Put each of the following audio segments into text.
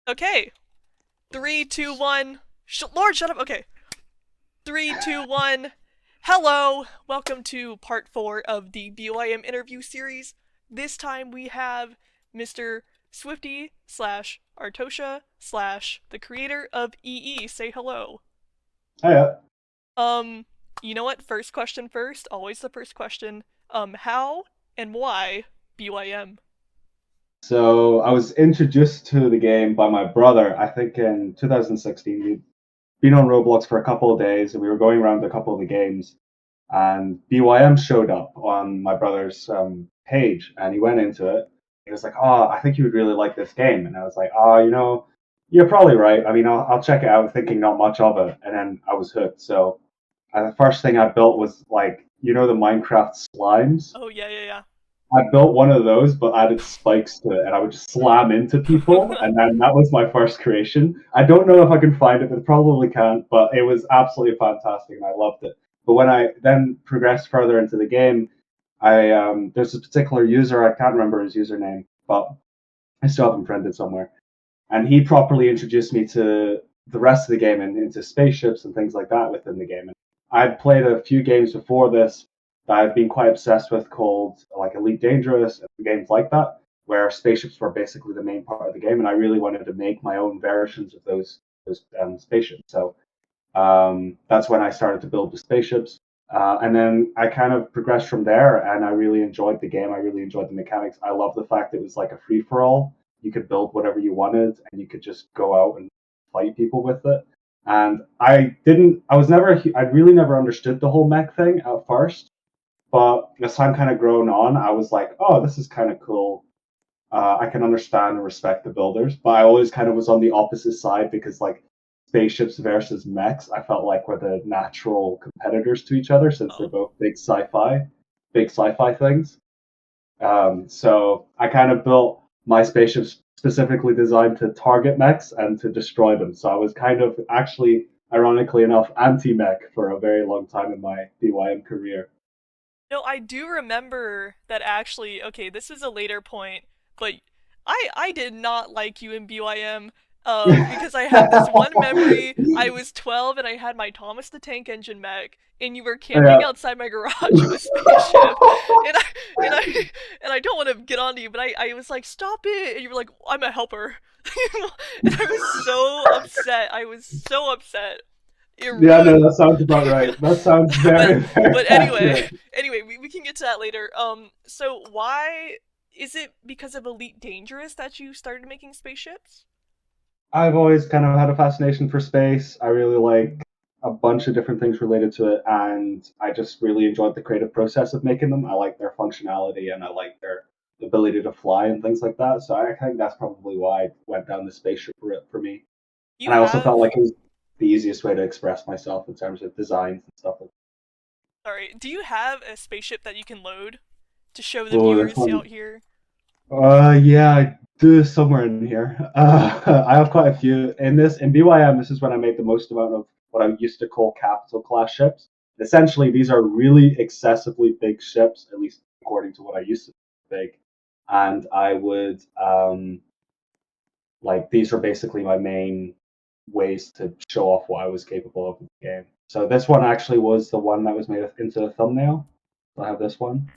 Okay. Three, two, one. Lord, shut up. Okay. Three, two, one. Hello. Welcome to part 4 of the BYM interview series. This time we have Mr. Swiiifty slash Artoshia slash the creator of EE. Say hello. Hiya. Um, you know what? First question first. Always the first question. How and why BYM? So I was introduced to the game by my brother, I think in 2016. We'd been on Roblox for a couple of days and we were going around a couple of the games. And BYM showed up on my brother's page and he went into it. He was like, "Oh, I think you would really like this game." And I was like, "Oh, you're probably right. I mean, I'll check it out," thinking not much of it. And then I was hooked. So the first thing I built was like, the Minecraft slimes. Oh, yeah. I built one of those, but added spikes to it, and I would just slam into people, and then that was my first creation. I don't know if I can find it, but probably can't. But it was absolutely fantastic, and I loved it. But when I then progressed further into the game, I there's a particular user, I can't remember his username, but I still have him printed somewhere, and he properly introduced me to the rest of the game and into spaceships and things like that within the game. And I'd played a few games before this that I've been quite obsessed with called like Elite Dangerous and games like that, where spaceships were basically the main part of the game, and I really wanted to make my own versions of those spaceships. So that's when I started to build the spaceships. And then I kind of progressed from there, and I really enjoyed the game. I really enjoyed the mechanics. I love the fact it was like a free for all. You could build whatever you wanted, and you could just go out and fight people with it. And I really never understood the whole mech thing at first. But as time kind of grown on, I was like, oh, this is kind of cool. I can understand and respect the builders, but I always kind of was on the opposite side because like spaceships versus mechs, I felt like were the natural competitors to each other since they're Oh. both big sci-fi things. So I kind of built my spaceships specifically designed to target mechs and to destroy them. So I was kind of actually, ironically enough, anti-mech for a very long time in my BYM career. No, I do remember that actually. Okay, this is a later point, but I did not like you in BYM. Because I have this one memory. I was 12 and I had my Thomas the Tank Engine mech, and you were camping Yeah. outside my garage with spaceship, and I and I and I don't want to get on to you, but I was like, stop it, and you were like, I'm a helper, and I was so upset. I was so upset. It Yeah, ruined. no, that sounds about right. That sounds but very, very but anyway, accurate. we can get to that later. So why is it because of Elite Dangerous that you started making spaceships? I've always kind of had a fascination for space. I really like a bunch of different things related to it, and I just really enjoyed the creative process of making them. I like their functionality and I like their ability to fly and things like that. So I think that's probably why I went down the spaceship route for me. You And I also felt have like it was the easiest way to express myself in terms of designs and stuff like Sorry, do you have a spaceship that you can load to show that. the Oh, this viewers one. out here? Yeah, I do somewhere in here. I have quite a few in BYM. This is when I made the most amount of what I used to call capital class ships. Essentially, these are really excessively big ships, at least according to what I used to think. Big, and I would like these are basically my main ways to show off what I was capable of in the game. So this one actually was the one that was made into the thumbnail. So I have this one.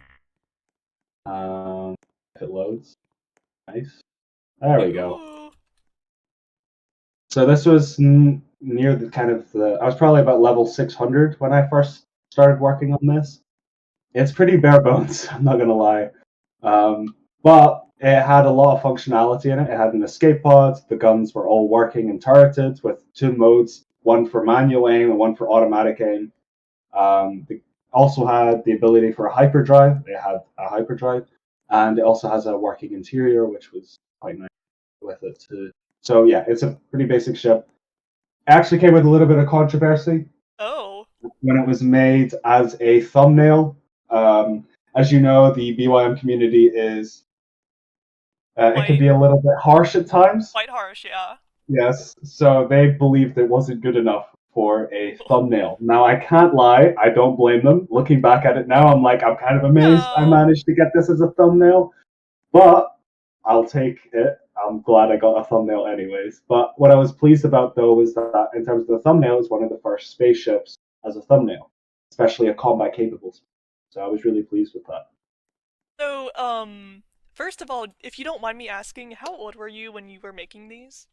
If it loads, nice. There we go. Ooh. So this was near the kind of the. I was probably about level 600 when I first started working on this. It's pretty bare bones, I'm not gonna lie, but it had a lot of functionality in it. It had an escape pod. The guns were all working and turreted with two modes: one for manual aim and one for automatic aim. It also had the ability for a hyperdrive. It had a hyperdrive, and it also has a working interior, which was quite nice with it too. So yeah, it's a pretty basic ship. It actually came with a little bit of controversy Oh. when it was made as a thumbnail. As you know, the BYM community is it can Quite be a little bit harsh at times. quite harsh, yeah. Yes, so they believed it wasn't good enough for a thumbnail. Now I can't lie, I don't blame them. Looking back at it now, I'm kind of amazed I No. managed to get this as a thumbnail, but I'll take it. I'm glad I got a thumbnail anyways. But what I was pleased about though was that in terms of the thumbnail, it was one of the first spaceships as a thumbnail, especially a combat capable. So I was really pleased with that. So, first of all, if you don't mind me asking, how old were you when you were making these?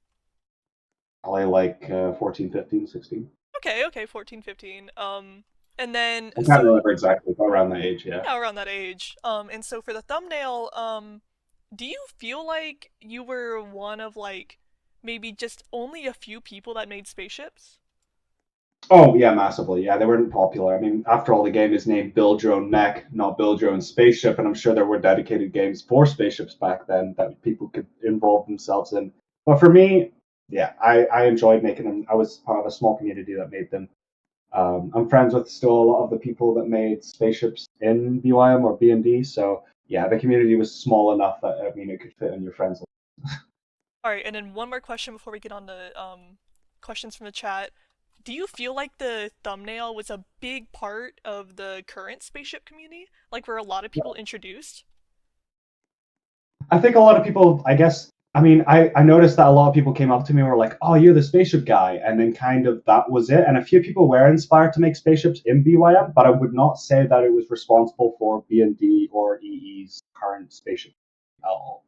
Probably like 14, 15, 16. Okay, okay, 14, 15. And then, I can't so, remember exactly, but around that age, yeah. yeah, around that age. And so for the thumbnail, do you feel like you were one of, like, maybe just only a few people that made spaceships? Oh yeah, massively. Yeah, they weren't popular. I mean, after all, the game is named Build Your Own Mech, not Build Your Own Spaceship, and I'm sure there were dedicated games for spaceships back then that people could involve themselves in. But for me, yeah, I enjoyed making them. I was part of a small community that made them. I'm friends with still a lot of the people that made spaceships in BYM or B&D, so yeah, the community was small enough that I mean it could fit in your friends. All right, and then one more question before we get on to questions from the chat. Do you feel like the thumbnail was a big part of the current spaceship community? Like, were a lot of people introduced? I think a lot of people, I guess, I mean, I noticed that a lot of people came up to me and were like, oh, you're the spaceship guy. And then kind of that was it. And a few people were inspired to make spaceships in BYM, but I would not say that it was responsible for B&D or EE's current spaceship at all.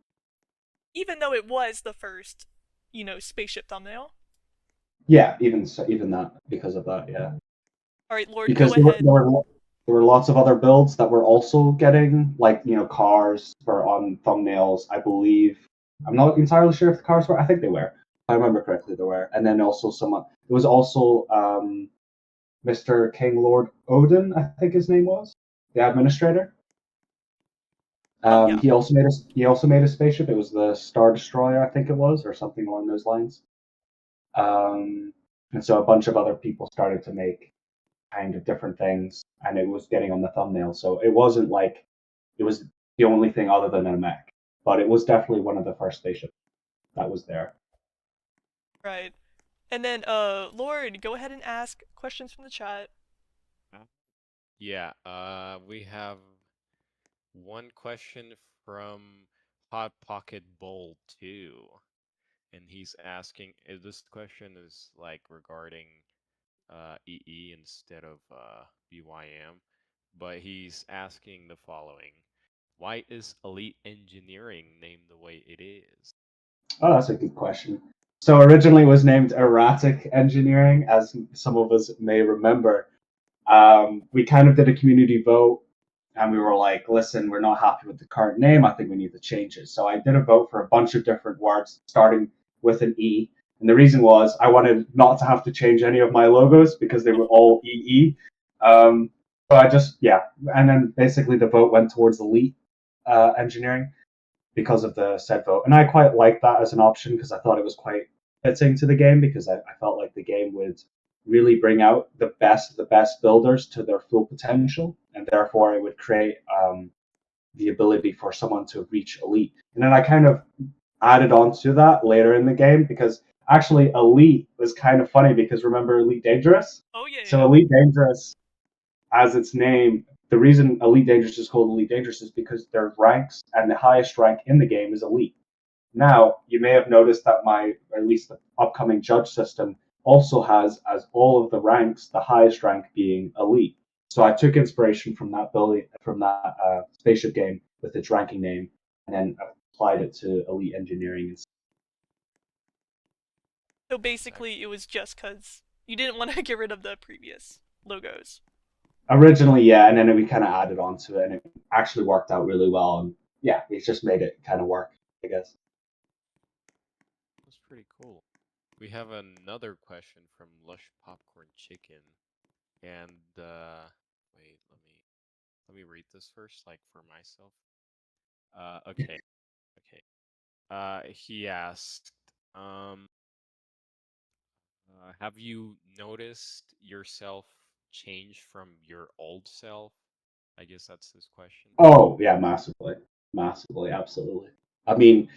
Even though it was the first, spaceship thumbnail. Yeah, even so, even that, because of that, yeah. All right, Lord, go Because there were, ahead. there were there were lots of other builds that were also getting like cars were on thumbnails. I believe I'm not entirely sure if the cars were. I think they were. If I remember correctly, they were. And then also someone. It was also Mr. King Lord Odin. I think his name was the administrator. Yeah. He also made a spaceship. It was the Star Destroyer, I think it was, or something along those lines. And so a bunch of other people started to make kind of different things, and it was getting on the thumbnail. So it wasn't like it was the only thing other than a mech, but it was definitely one of the first spaceships that was there. Right. And then, Lord, go ahead and ask questions from the chat. Uh, Yeah, we have one question from Hot Pocket Bowl 2, and he's asking, this question is like regarding EE instead of BYM, but he's asking the following. Why is Elite Engineering named the way it is? Oh, that's a good question. So originally it was named Erratic Engineering, as some of us may remember. We kind of did a community vote, and we were like, listen, we're not happy with the current name. I think we need to change it. So I did a vote for a bunch of different words, starting with an E. And the reason was I wanted not to have to change any of my logos because they were all EE. So I just, yeah. And then basically the vote went towards Elite Engineering because of the said vote. And I quite liked that as an option because I thought it was quite fitting to the game because I felt like the game would really bring out the best builders to their full potential, and therefore it would create the ability for someone to reach elite. And then I kind of added on to that later in the game because actually elite was kind of funny because remember Elite Dangerous? Oh, yeah, So yeah. Elite Dangerous, as its name, the reason Elite Dangerous is called Elite Dangerous is because their ranks and the highest rank in the game is Elite. Now, you may have noticed that or at least the upcoming judge system, also has as all of the ranks, the highest rank being Elite. So I took inspiration from that building, from that spaceship game with its ranking name, and then applied it to Elite Engineering. So basically, it was just because you didn't want to get rid of the previous logos. Originally, yeah, and then we kind of added on to it, and it actually worked out really well. And yeah, it just made it kind of work, I guess. That's pretty cool. We have another question from Lush Popcorn Chicken, and wait, let me read this first, like for myself. Okay, okay. He asked, um, have you noticed yourself change from your old self? I guess that's his question. Oh yeah, massively, massively, absolutely. I mean,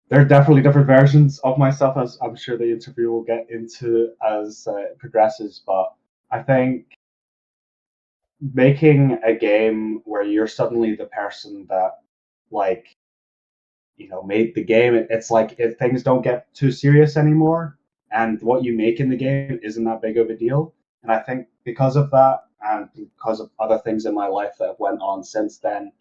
there are definitely different versions of myself, as I'm sure the interview will get into as it progresses. But I think making a game where you're suddenly the person that like made the game. It's like if things don't get too serious anymore, and what you make in the game isn't that big of a deal. And I think because of that, and because of other things in my life that have went on since then,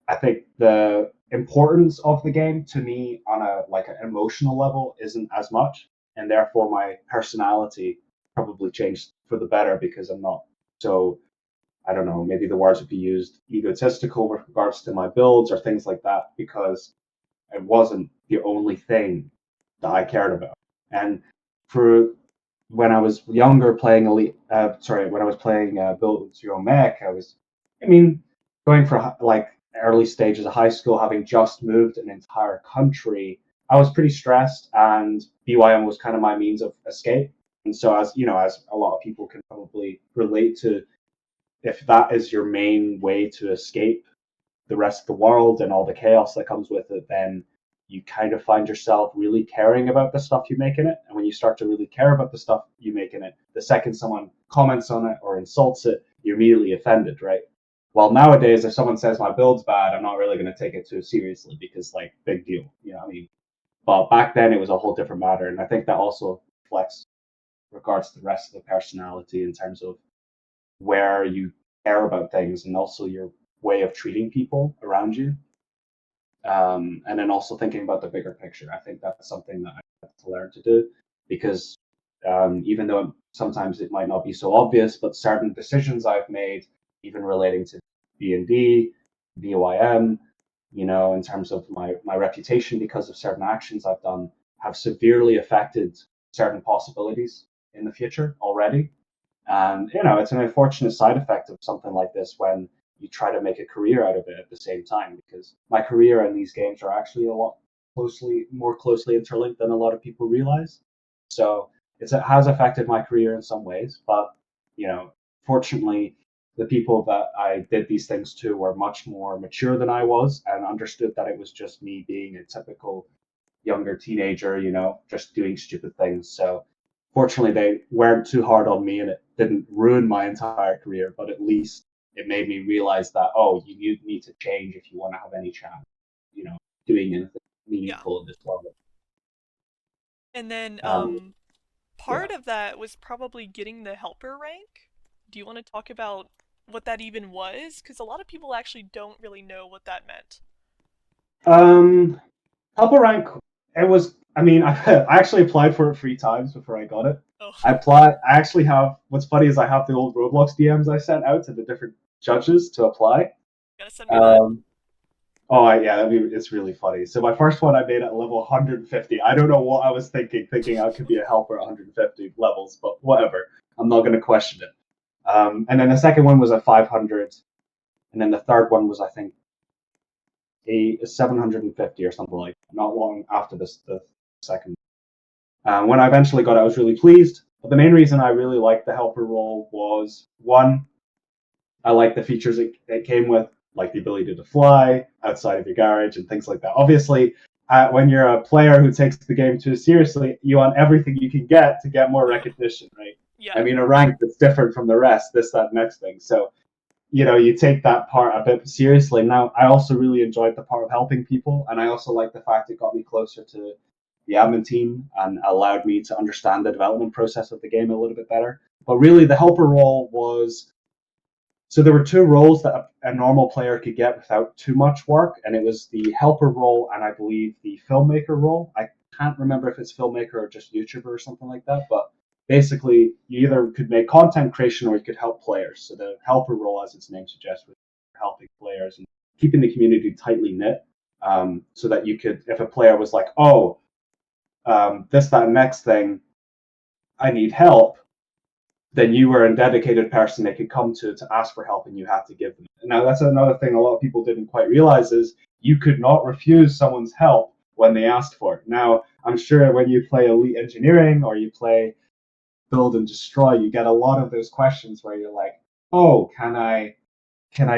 I think the importance of the game to me on a like an emotional level isn't as much, and therefore my personality probably changed for the better because I'm not so, I don't know, maybe the words would be used, egotistical with regards to my builds or things like that, because it wasn't the only thing that I cared about. And for when I was younger playing when I was playing Build Your Own Mech, I mean, going for like early stages of high school, having just moved an entire country, I was pretty stressed, and BYM was kind of my means of escape. And so, as a lot of people can probably relate to, if that is your main way to escape the rest of the world and all the chaos that comes with it, then you kind of find yourself really caring about the stuff you make in it. And when you start to really care about the stuff you make in it, the second someone comments on it or insults it, you're immediately offended, right? Well, nowadays, if someone says my build's bad, I'm not really going to take it too seriously because, like, big deal, you know what I mean? But back then, it was a whole different matter. And I think that also reflects regards to the rest of the personality in terms of where you care about things and also your way of treating people around you. And then also thinking about the bigger picture. I think that's something that I have to learn to do because even though sometimes it might not be so obvious, but certain decisions I've made, even relating to B&D, BYM, in terms of my reputation because of certain actions I've done, have severely affected certain possibilities in the future already. And, it's an unfortunate side effect of something like this when you try to make a career out of it at the same time, because my career and these games are actually a lot more closely interlinked than a lot of people realize. So it has affected my career in some ways, but, fortunately, the people that I did these things to were much more mature than I was and understood that it was just me being a typical younger teenager, just doing stupid things. So fortunately, they weren't too hard on me and it didn't ruin my entire career, but at least it made me realize that, oh, you need to change if you want to have any chance, doing anything Yeah. meaningful in this world. And then Yeah. part of that was probably getting the helper rank. Do you want to talk about what that even was? Because a lot of people actually don't really know what that meant. Um, Helper rank, it was, I mean, I actually applied for it 3 times before I got it. Oh, I actually have, what's funny is I have the old Roblox DMs I sent out to the different judges to apply. gotta send me that. Um, yeah, it's really funny. So my first one I made at level 150. I don't know what I was thinking I could be a helper at 150 levels, but whatever. I'm not going to question it. And then the second one was a 500, and then the third one was, I think, a 750 or something like that, not long after the second. When I eventually got it, I was really pleased. But the main reason I really liked the helper role was, one, I like the features it came with, like the ability to fly outside of your garage and things like that. Obviously, when you're a player who takes the game too seriously, you want everything you can get to get more recognition, right? Yeah. I mean, a rank that's different from the rest, this, that, next thing. So, you take that part a bit seriously. Now, I also really enjoyed the part of helping people, and I also like the fact it got me closer to the admin team and allowed me to understand the development process of the game a little bit better. But really, the helper role was, so there were 2 roles that a normal player could get without too much work, and it was the helper role and I believe the filmmaker role. I can't remember if it's filmmaker or just YouTuber or something like that, but basically you either could make content creation or you could help players. So the helper role, as its name suggests, was helping players and keeping the community tightly knit, so that you could, if a player was like, oh, this, that, next thing, I need help, then you were a dedicated person they could come to ask for help, and you had to give them. Now, that's another thing a lot of people didn't quite realize is you could not refuse someone's help when they asked for it. Now, I'm sure when you play Elite Engineering or you play Build and Destroy, you get a lot of those questions where you're like, oh, can I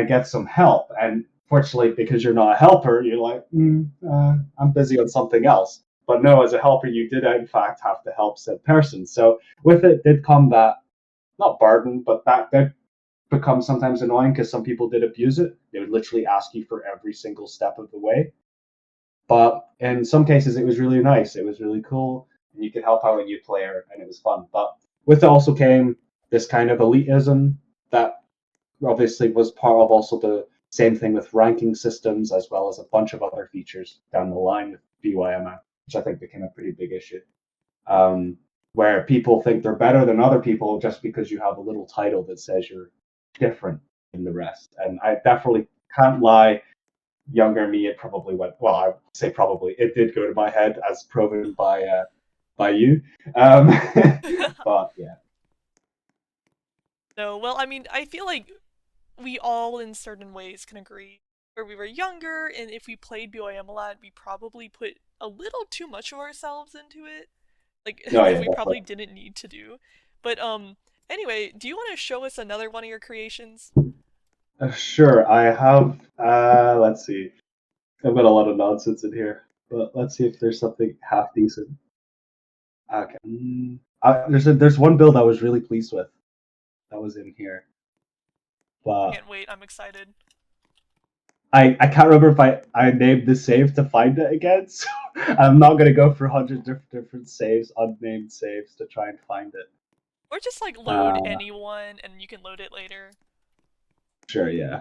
get some help? And fortunately, because you're not a helper, you're like, I'm busy on something else. But no, as a helper, you did in fact have to help said person. So with it did come that, not burden, but that did become sometimes annoying because some people did abuse it. They would literally ask you for every single step of the way. But in some cases, it was really nice. It was really cool, and you could help out a new player, and it was fun. But with it also came this kind of elitism that obviously was part of also the same thing with ranking systems, as well as a bunch of other features down the line with BYM, which I think became a pretty big issue. Where people think they're better than other people just because you have a little title that says you're different than the rest. And I definitely can't lie, younger me, it probably went, well, I say probably, it did go to my head as proven by you. But yeah. No, well, I mean, I feel like we all, in certain ways, can agree. Where we were younger, and if we played BYM a lot, we probably put a little too much of ourselves into it. Like, No, that yeah, we probably definitely. didn't need to do. But, anyway, do you want to show us another one of your creations? Sure, I have, let's see. I've got a lot of nonsense in here, but let's see if there's something half decent. Okay. There's one build I was really pleased with that was in here, but Can't wait, I'm excited. I can't remember if I named the save to find it again, so I'm not gonna go for 100 different saves, unnamed saves to try and find it. Or just, like, load Uh, anyone, and you can load it later. sure, yeah.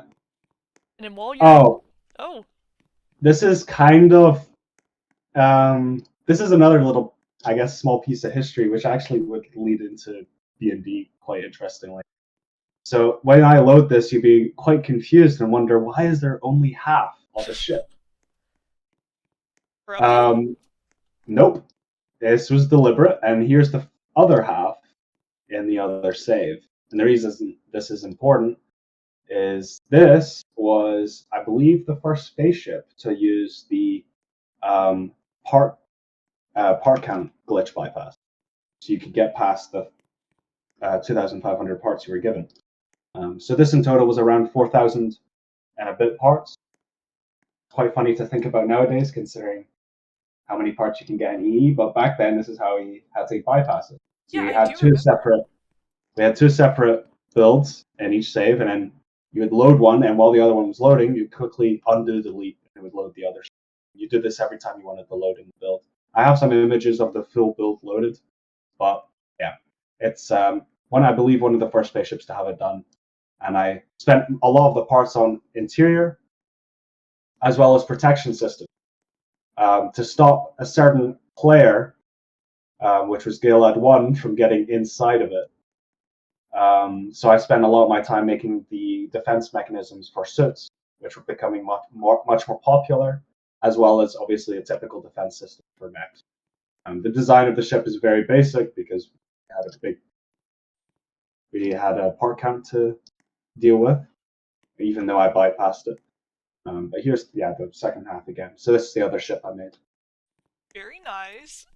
And then while you're... Oh, Oh, this is kind of this is another little, I guess, small piece of history, which actually would lead into D&D quite interestingly. So when I load this, you'd be quite confused and wonder why is there only half of a ship? corrupted? Um, nope, this was deliberate, and here's the other half in the other save. And the reason this is important is this was, I believe, the first spaceship to use the um, part part count glitch bypass, so you could get past the 2,500 parts you were given. So this in total was around 4,000 and a bit parts. Quite funny to think about nowadays, considering how many parts you can get in EE. But back then, this is how he had to bypass it. So Yeah, we I had do remember. two separate builds in each save, and then you would load one, and while the other one was loading, you quickly undo delete, and it would load the other. You did this every time you wanted to load in the build. I have some images of the full build loaded, but yeah, it's one, I believe, one of the first spaceships to have it done. And I spent a lot of the parts on interior as well as protection system to stop a certain player, which was Gilad 1, from getting inside of it. So I spent a lot of my time making the defense mechanisms for suits, which were becoming much more popular, as well as obviously a typical defense system for mechs. The design of the ship is very basic because we had a part count to deal with, even though I bypassed it. But here's the second half again. So this is the other ship I made. Very nice.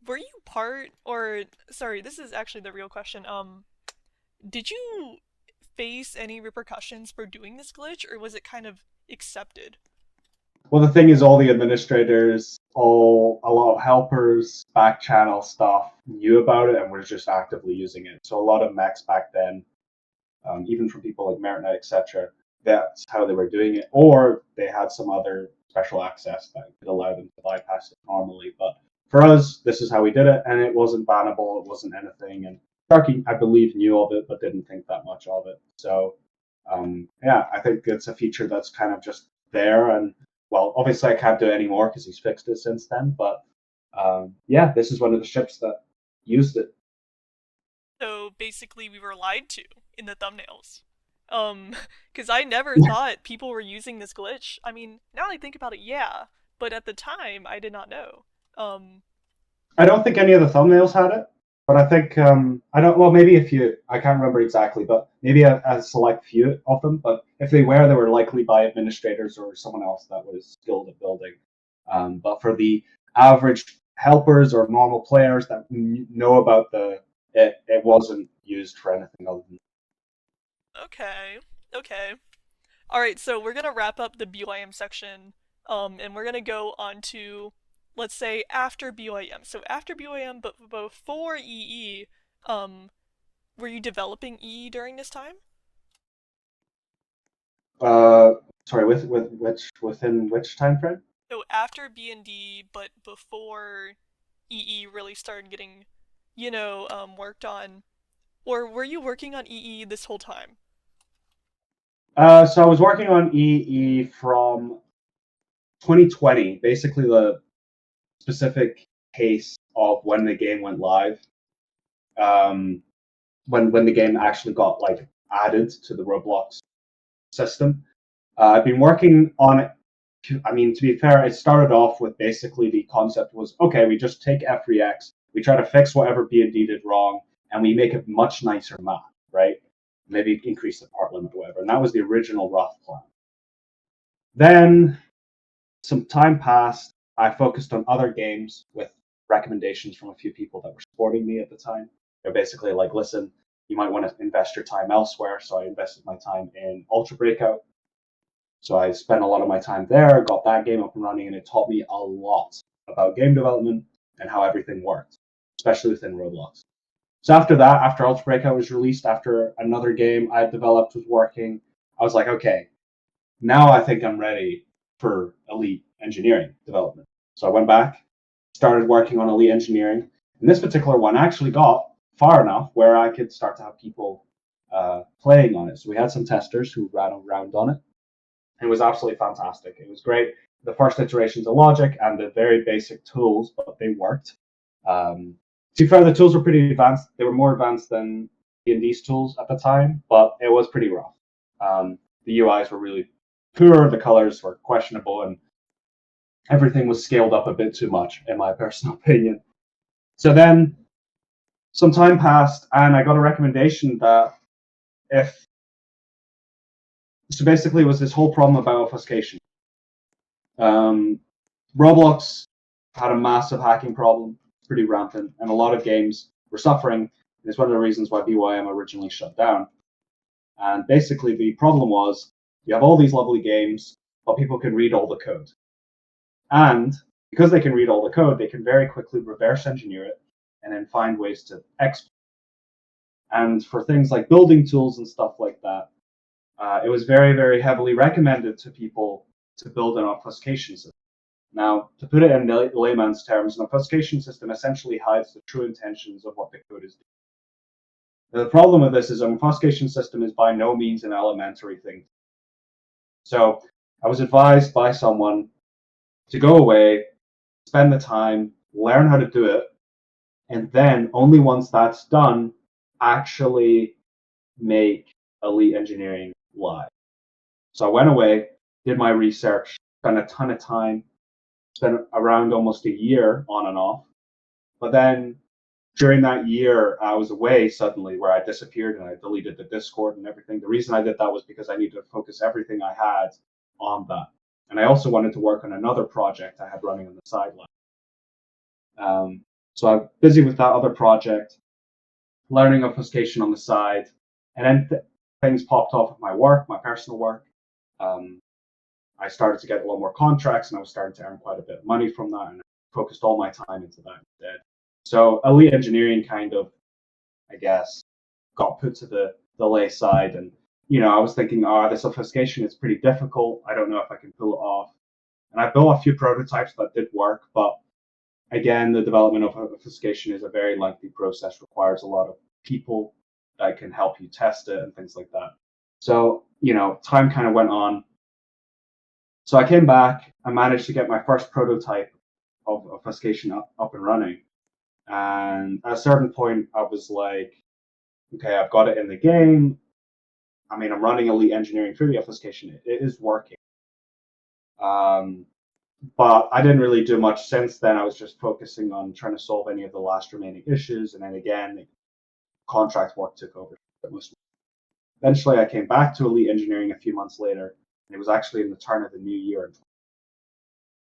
Were you part, or, sorry, this is actually the real question. Did you face any repercussions for doing this glitch, or was it kind of accepted? Well, the thing is, all the administrators, a lot of helpers, back channel stuff knew about it and were just actively using it. So a lot of mechs back then, even from people like Meritnet, etc., that's how they were doing it, or they had some other special access that could allow them to bypass it normally. But for us, this is how we did it, and it wasn't bannable. It wasn't anything. And Sharky, I believe, knew of it, but didn't think that much of it. So yeah, I think it's a feature that's kind of just there. And well, obviously, I can't do it anymore because he's fixed it since then. But yeah, this is one of the ships that used it. So basically, we were lied to in the thumbnails. Because I never thought people were using this glitch. I mean, now I think about it, yeah, but at the time, I did not know. Um, I don't think any of the thumbnails had it, but I think I don't. Well, maybe a few. I can't remember exactly, but maybe a select few of them. But if they were likely by administrators or someone else that was skilled at building. But for the average helpers or normal players that know about it wasn't used for anything other than. okay, okay. Alright, so we're gonna wrap up the BYM section, and we're gonna go on to, let's say, after BYM. So after BYM, but before EE, um, were you developing EE during this time? Uh, sorry, with which within which time frame? So after B&D, but before EE really started getting, worked on, or were you working on EE this whole time? So I was working on EE from 2020, basically the specific case of when the game went live, um, when the game actually got like added to the Roblox system. I've been working on it. I mean, to be fair, it started off with basically the concept was okay, we just take F3X, we try to fix whatever B&D did wrong, and we make a much nicer map, right? Maybe increase the part limit or whatever. And that was the original rough plan. Then some time passed. I focused on other games with recommendations from a few people that were supporting me at the time. They're basically like, listen, you might want to invest your time elsewhere. So I invested my time in Ultra Breakout. So I spent a lot of my time there, got that game up and running, and it taught me a lot about game development and how everything worked, especially within Roblox. So after that, after Ultra Breakout was released, after another game I had developed was working, I was like, okay, now I think I'm ready for elite engineering development. So I went back, started working on elite engineering, and this particular one actually got far enough where I could start to have people playing on it. So we had some testers who ran around on it. It was absolutely fantastic. It was great. The first iterations of logic and the very basic tools, but they worked. To be fair, the tools were pretty advanced. They were more advanced than D&D's tools at the time, but it was pretty rough. The UIs were really poor, the colors were questionable, and everything was scaled up a bit too much, in my personal opinion. So then some time passed, and I got a recommendation that if so basically it was this whole problem about obfuscation. Roblox had a massive hacking problem, pretty rampant, and a lot of games were suffering. And it's one of the reasons why BYM originally shut down. And basically the problem was you have all these lovely games, but people can read all the code. And because they can read all the code, they can very quickly reverse engineer it and then find ways to exploit. And for things like building tools and stuff like that, it was very, very heavily recommended to people to build an obfuscation system. Now, to put it in layman's terms, an obfuscation system essentially hides the true intentions of what the code is doing. Now, the problem with this is an obfuscation system is by no means an elementary thing. So I was advised by someone to go away, spend the time, learn how to do it, and then only once that's done, actually make elite engineering live. So I went away, did my research, spent a ton of time, spent around almost a year on and off. But then during that year, I was away suddenly where I disappeared and I deleted the Discord and everything. The reason I did that was because I needed to focus everything I had on that. And I also wanted to work on another project I had running on the sideline. So I'm busy with that other project, learning obfuscation on the side, and then things popped off of my work, my personal work. I started to get a lot more contracts, and I was starting to earn quite a bit of money from that, and I focused all my time into that instead. So elite engineering kind of, I guess, got put to the lay side, and I was thinking, this obfuscation is pretty difficult. I don't know if I can pull it off. And I built a few prototypes that did work, but again, the development of obfuscation is a very lengthy process, requires a lot of people that can help you test it and things like that. So, time kind of went on. So I came back, I managed to get my first prototype of obfuscation up and running. And at a certain point, I was like, okay, I've got it in the game. I mean, I'm running elite engineering through the obfuscation. It is working. But I didn't really do much since then. I was just focusing on trying to solve any of the last remaining issues. And then again, contract work took over. Eventually, I came back to elite engineering a few months later. And it was actually in the turn of the new year.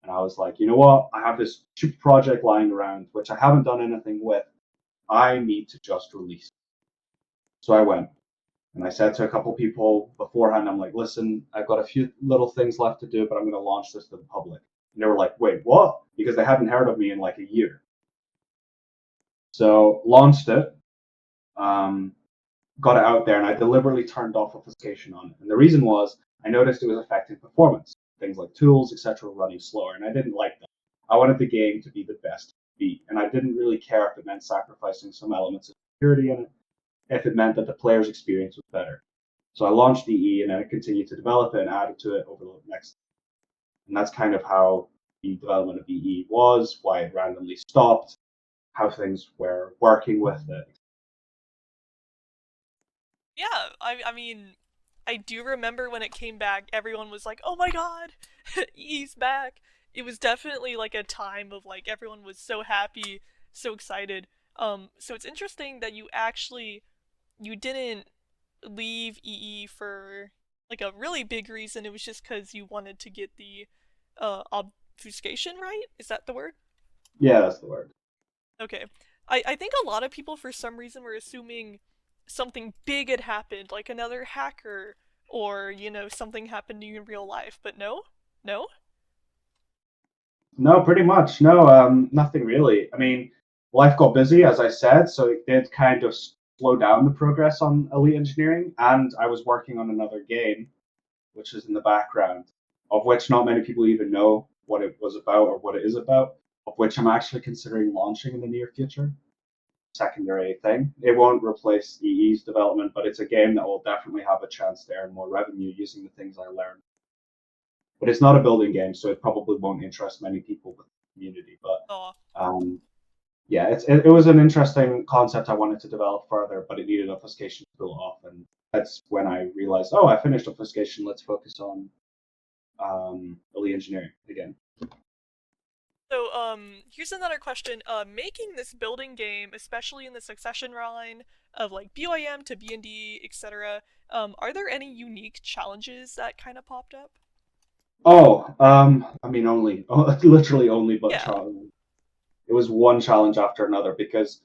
And I was like, you know what? I have this stupid project lying around, which I haven't done anything with. I need to just release it. So I went. And I said to a couple people beforehand, I'm like, listen, I've got a few little things left to do, but I'm going to launch this to the public. And they were like, wait, what? Because they hadn't heard of me in like a year. So launched it, got it out there, and I deliberately turned off obfuscation on it. And the reason was I noticed it was affecting performance. things like tools, etc., running slower, and I didn't like that. I wanted the game to be the best it could be, and I didn't really care if it meant sacrificing some elements of security in it, if it meant that the player's experience was better. So I launched EE, and then I continued to develop it and added to it over the next. And that's kind of how the development of EE was, why it randomly stopped, how things were working with it. Yeah, I mean, I do remember when it came back, everyone was like, "Oh my god, he's back!" It was definitely like a time of like everyone was so happy, so excited. So it's interesting that you didn't leave EE for like a really big reason. It was just because you wanted to get the obfuscation right. Is that the word? Yeah, that's the word. Okay. I think a lot of people, for some reason, were assuming something big had happened, like another hacker, or, something happened to you in real life. But no? No? No, pretty much. No, nothing really. I mean, life got busy, as I said, so it did kind of slow down the progress on Elite Engineering, and I was working on another game, which is in the background, of which not many people even know what it was about or what it is about, of which I'm actually considering launching in the near future. Secondary thing. It won't replace EE's development, but it's a game that will definitely have a chance to earn more revenue using the things I learned. But it's not a building game, so it probably won't interest many people with the community. But Oh. yeah, it was an interesting concept I wanted to develop further, but it needed obfuscation to pull off, and that's when I realized, oh, I finished obfuscation. Let's focus on early engineering again. So, here's another question. Making this building game, especially in the succession line of like BYM to B&D, etc., are there any unique challenges that kind of popped up? Oh, I mean, literally only but Yeah. challenge. It was one challenge after another because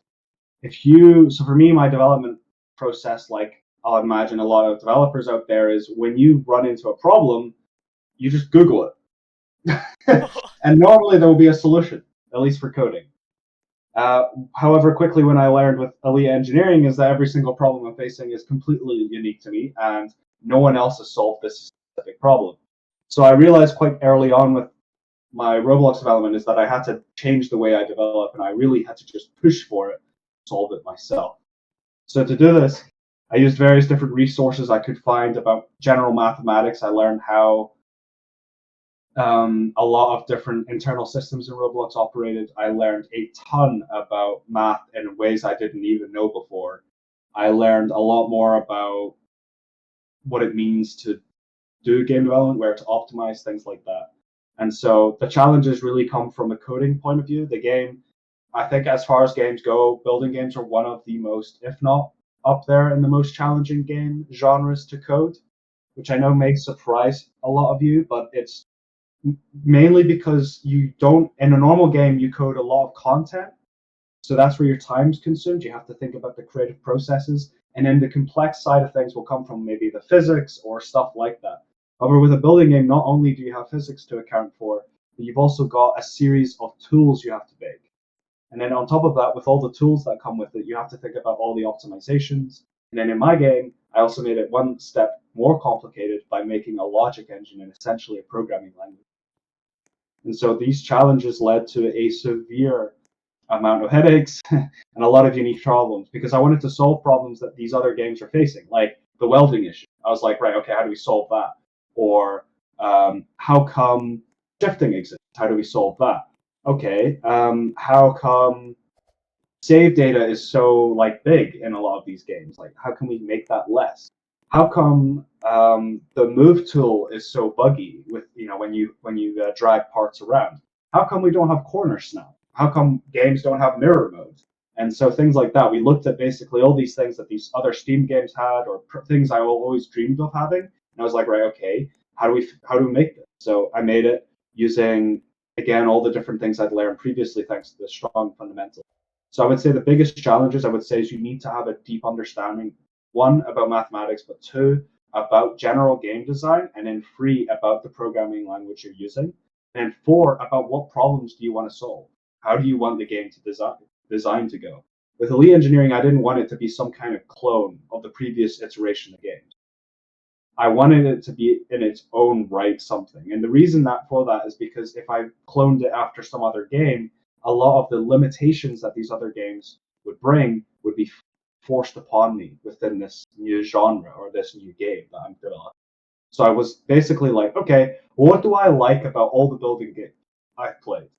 so for me, my development process, like I'll imagine a lot of developers out there, is when you run into a problem, you just Google it. And normally there will be a solution, at least for coding. However, quickly when I learned with Elite Engineering is that every single problem I'm facing is completely unique to me, and no one else has solved this specific problem. So I realized quite early on with my Roblox development is that I had to change the way I develop, and I really had to just push for it, solve it myself. So to do this, I used various different resources I could find about general mathematics. I learned how a lot of different internal systems in Roblox operated. I learned a ton about math in ways I didn't even know before. I learned a lot more about what it means to do game development, where to optimize, things like that. And so the challenges really come from a coding point of view. The game, I think, as far as games go, building games are one of the most, if not up there in the most challenging game genres to code, which I know may surprise a lot of you, but it's mainly because you don't, in a normal game, you code a lot of content. So that's where your time's consumed. You have to think about the creative processes. And then the complex side of things will come from maybe the physics or stuff like that. However, with a building game, not only do you have physics to account for, but you've also got a series of tools you have to bake. And then on top of that, with all the tools that come with it, you have to think about all the optimizations. And then in my game, I also made it one step more complicated by making a logic engine and essentially a programming language. And so these challenges led to a severe amount of headaches and a lot of unique problems because I wanted to solve problems that these other games are facing, like the welding issue. I was like, right, okay, how do we solve that? Or how come shifting exists? How do we solve that? Okay, how come save data is so like big in a lot of these games? Like, how can we make that less? How come the move tool is so buggy with when you drag parts around? How come we don't have corners now? How come games don't have mirror mode? And so things like that. We looked at basically all these things that these other Steam games had, or things I always dreamed of having. And I was like, right, okay, how do we make this? So I made it using again all the different things I'd learned previously, thanks to the strong fundamentals. So I would say the biggest challenges I would say is you need to have a deep understanding, one, about mathematics, but two, about general game design, and then three, about the programming language you're using, and four, about what problems do you want to solve? How do you want the game to design to go? With Elite Engineering, I didn't want it to be some kind of clone of the previous iteration of games. I wanted it to be in its own right something. And the reason that for that is because if I cloned it after some other game, a lot of the limitations that these other games would bring would be forced upon me within this new genre or this new game that I'm developing. So I was basically like, okay, what do I like about all the building games I've played?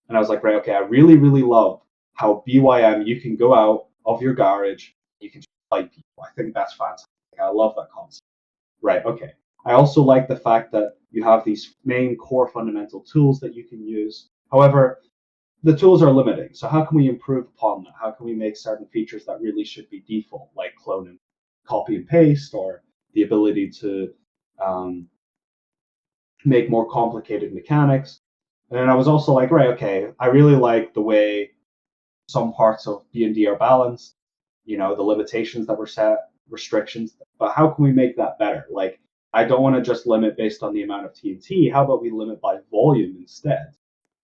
And I was like, right, okay, I really, really love how BYM you can go out of your garage, you can fight people. I think that's fantastic. I love that concept. Right, okay. I also like the fact that you have these main core fundamental tools that you can use. However, the tools are limiting. So how can we improve upon that? How can we make certain features that really should be default, like clone and copy and paste, or the ability to um, make more complicated mechanics? And then I was also like, right, okay, I really like the way some parts of D&D are balanced, the limitations that were set, restrictions, but how can we make that better? Like, I don't want to just limit based on the amount of TNT. How about we limit by volume instead?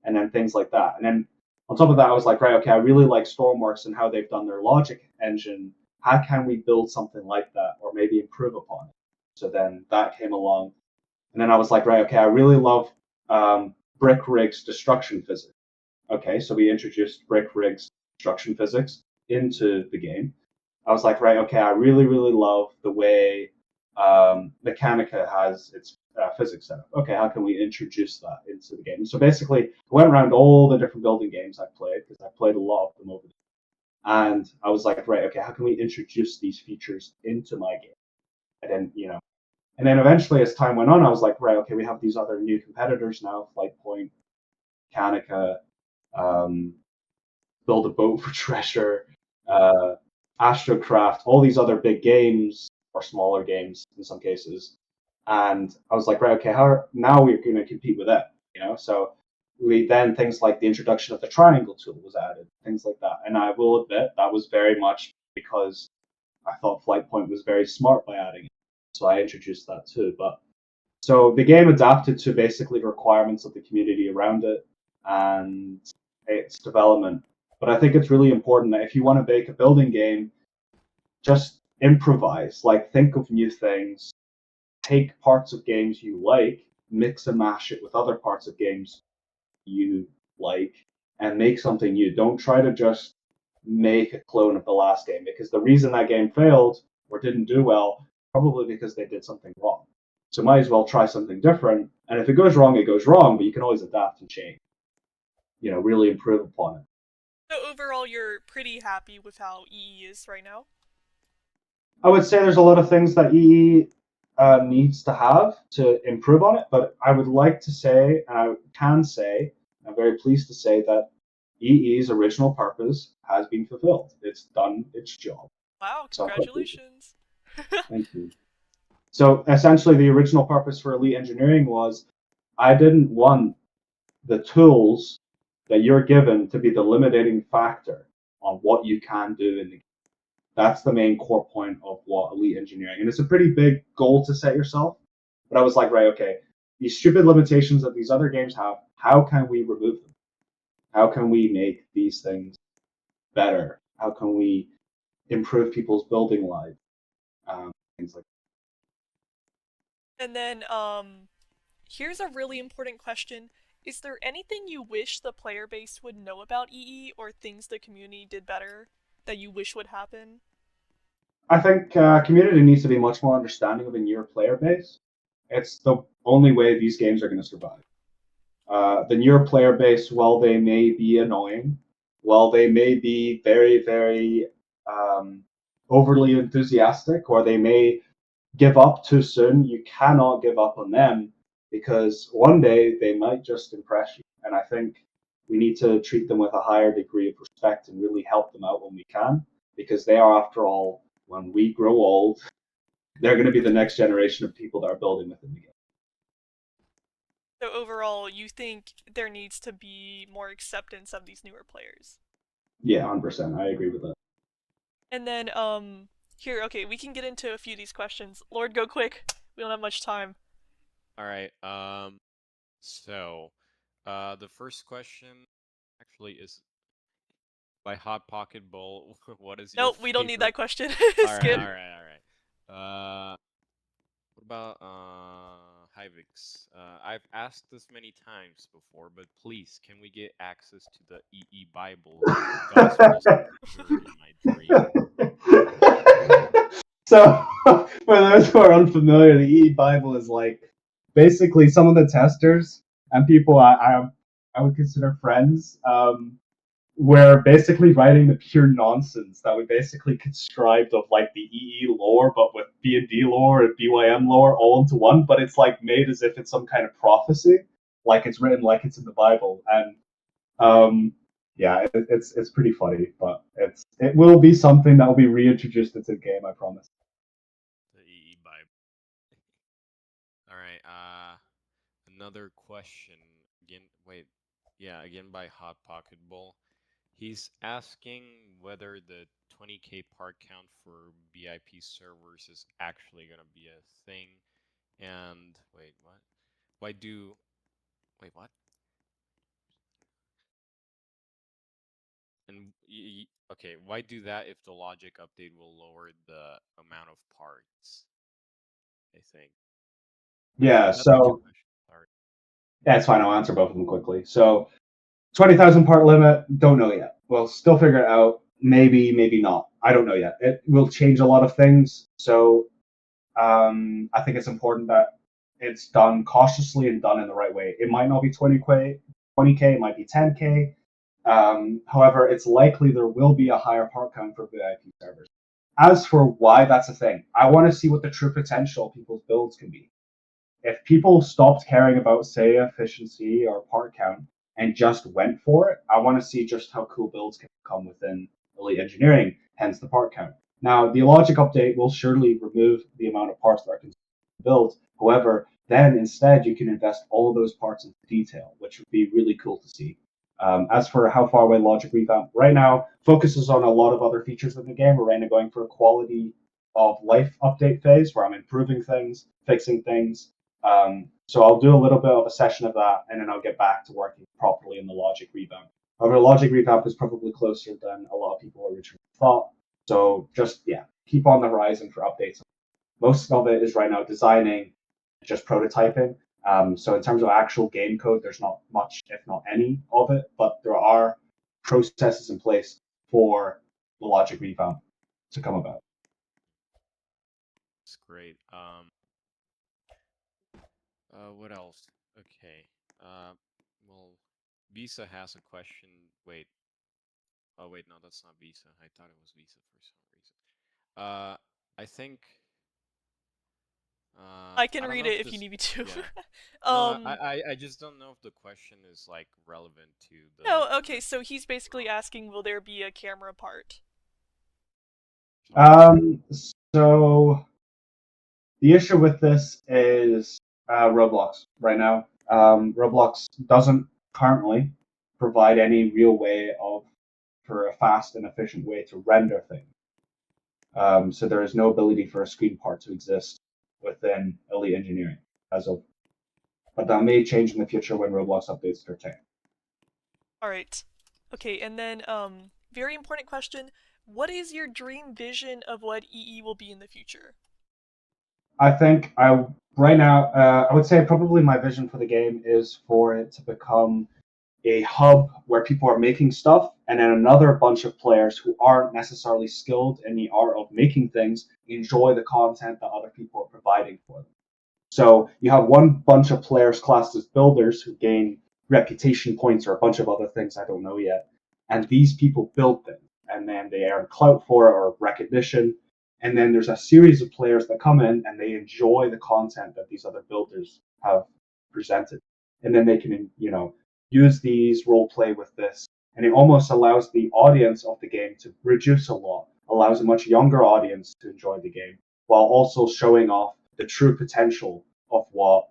And then things like that. And then on top of that, I was like, right, okay, I really like Stormworks and how they've done their logic engine. How can we build something like that or maybe improve upon it? So then that came along. And then I was like, right, okay, I really love Brick Rig's destruction physics. Okay, so we introduced Brick Rig's destruction physics into the game. I was like, right, okay, I really, really love the way Mechanica has its physics set up. Okay, how can we introduce that into the game? So basically, I went around all the different building games I played, because I played a lot of them over there. And I was like, right, okay, how can we introduce these features into my game? And then, and then eventually, as time went on, I was like, right, okay, we have these other new competitors now, Flightpoint, Mechanica, um, Build a Boat for Treasure, uh, Astrocraft, all these other big games or smaller games in some cases. And I was like, right, okay, how now we're going to compete with that, So we then things like the introduction of the triangle tool was added, things like that. And I will admit that was very much because I thought Flightpoint was very smart by adding it, so I introduced that too. But so the game adapted to basically the requirements of the community around it and its development. But I think it's really important that if you want to make a building game, just improvise. Like, think of new things, take parts of games you like, mix and mash it with other parts of games you like, and make something new. Don't try to just make a clone of the last game, because the reason that game failed or didn't do well, probably because they did something wrong. So might as well try something different. And if it goes wrong, it goes wrong, but you can always adapt and change, really improve upon it. So overall, you're pretty happy with how EE is right now? I would say there's a lot of things that EE needs to have to improve on it, but I would like to say, and I can say, I'm very pleased to say that EE's original purpose has been fulfilled. It's done its job. Wow, So congratulations. thank you. So essentially, the original purpose for Elite Engineering was I didn't want the tools that you're given to be the limiting factor on what you can do in the game. That's the main core point of what Elite Engineering, and it's a pretty big goal to set yourself. But I was like, right, okay, these stupid limitations that these other games have, how can we remove them? How can we make these things better? How can we improve people's building lives? Things like And then, here's a really important question. Is there anything you wish the player base would know about EE or things the community did better that you wish would happen? I think community needs to be much more understanding of a newer player base. It's the only way these games are going to survive. The newer player base, while they may be annoying, while they may be very, very overly enthusiastic, or they may give up too soon, you cannot give up on them, because one day they might just impress you. And I think we need to treat them with a higher degree of respect and really help them out when we can, because they are, after all, when we grow old, they're going to be the next generation of people that are building within the game. So overall, you think there needs to be more acceptance of these newer players? Yeah, 100%. I agree with that. And then, here, okay, we can get into a few of these questions. Lord, go quick. We don't have much time. All right. So, the first question actually is by Hot Pocket Bowl. What is your Nope, we don't need favorite? that question. All right, Skip. all right, all right. about Hivix? I've asked this many times before, but please, can we get access to the EE Bible? Gospels heard in my dream. So, for those who are unfamiliar, the EE Bible is like basically some of the testers and people I would consider friends. We're basically writing the pure nonsense that we basically conscribed of like the EE lore, but with B&D lore and BYM lore all into one. But it's like made as if it's some kind of prophecy, like it's written like it's in the Bible. And yeah, it's pretty funny, but it will be something that will be reintroduced into the game, I promise. The EE Bible. All right. Another question. Again, wait. Yeah, again by Hot Pocket Bull. He's asking whether the 20k part count for BIP servers is actually gonna be a thing. And wait, what? Why do? Wait, what? And okay, why do that if the logic update will lower the amount of parts? I think. Yeah, That's so sorry. that's fine. I'll answer both of them quickly. So 20,000 part limit, don't know yet. We'll still figure it out. Maybe, maybe not. I don't know yet. It will change a lot of things. So I think it's important that it's done cautiously and done in the right way. It might not be 20k, it might be 10k. However, it's likely there will be a higher part count for VIP servers. As for why that's a thing, I want to see what the true potential of people's builds can be. If people stopped caring about, say, efficiency or part count and just went for it, I want to see just how cool builds can come within Elite Engineering, hence the part count. Now, the logic update will surely remove the amount of parts that are consumed to build. However, then instead you can invest all of those parts into detail, which would be really cool to see. As for how far away Logic Revamp right now focuses on a lot of other features in the game. We're right now going for a quality of life update phase where I'm improving things, fixing things. So I'll do a little bit of a session of that, and then I'll get back to working properly in the Logic Revamp. However, Logic Revamp is probably closer than a lot of people originally thought. So just, yeah, keep on the horizon for updates. Most of it is right now designing, just prototyping. So in terms of actual game code, there's not much, if not any, of it, but there are processes in place for the Logic Revamp to come about. It's great. What else? Okay. Well, Visa has a question. Wait. Oh, wait, no, that's not Visa. I thought it was Visa for some reason. I think. I can I don't read know it if if you this. need me to. Yeah. No, um, I just don't know if the question is like relevant to the. no, okay, so he's basically asking, will there be a camera part? So the issue with this is Roblox right now. Roblox doesn't currently provide any real way of for a fast and efficient way to render things. So there is no ability for a screen part to exist within Elite Engineering as of, but that may change in the future when Roblox updates their tech. All right. Okay, and then very important question. What is your dream vision of what EE will be in the future? I think right now I would say probably my vision for the game is for it to become a hub where people are making stuff, and then another bunch of players who aren't necessarily skilled in the art of making things enjoy the content that other people are providing for them. So you have one bunch of players classed as builders who gain reputation points or a bunch of other things I don't know yet. And these people build things, and then they earn clout for it or recognition. And then there's a series of players that come in and they enjoy the content that these other builders have presented. And then they can, use these role play with this. And it almost allows the audience of the game to reduce a lot, allows a much younger audience to enjoy the game, while also showing off the true potential of what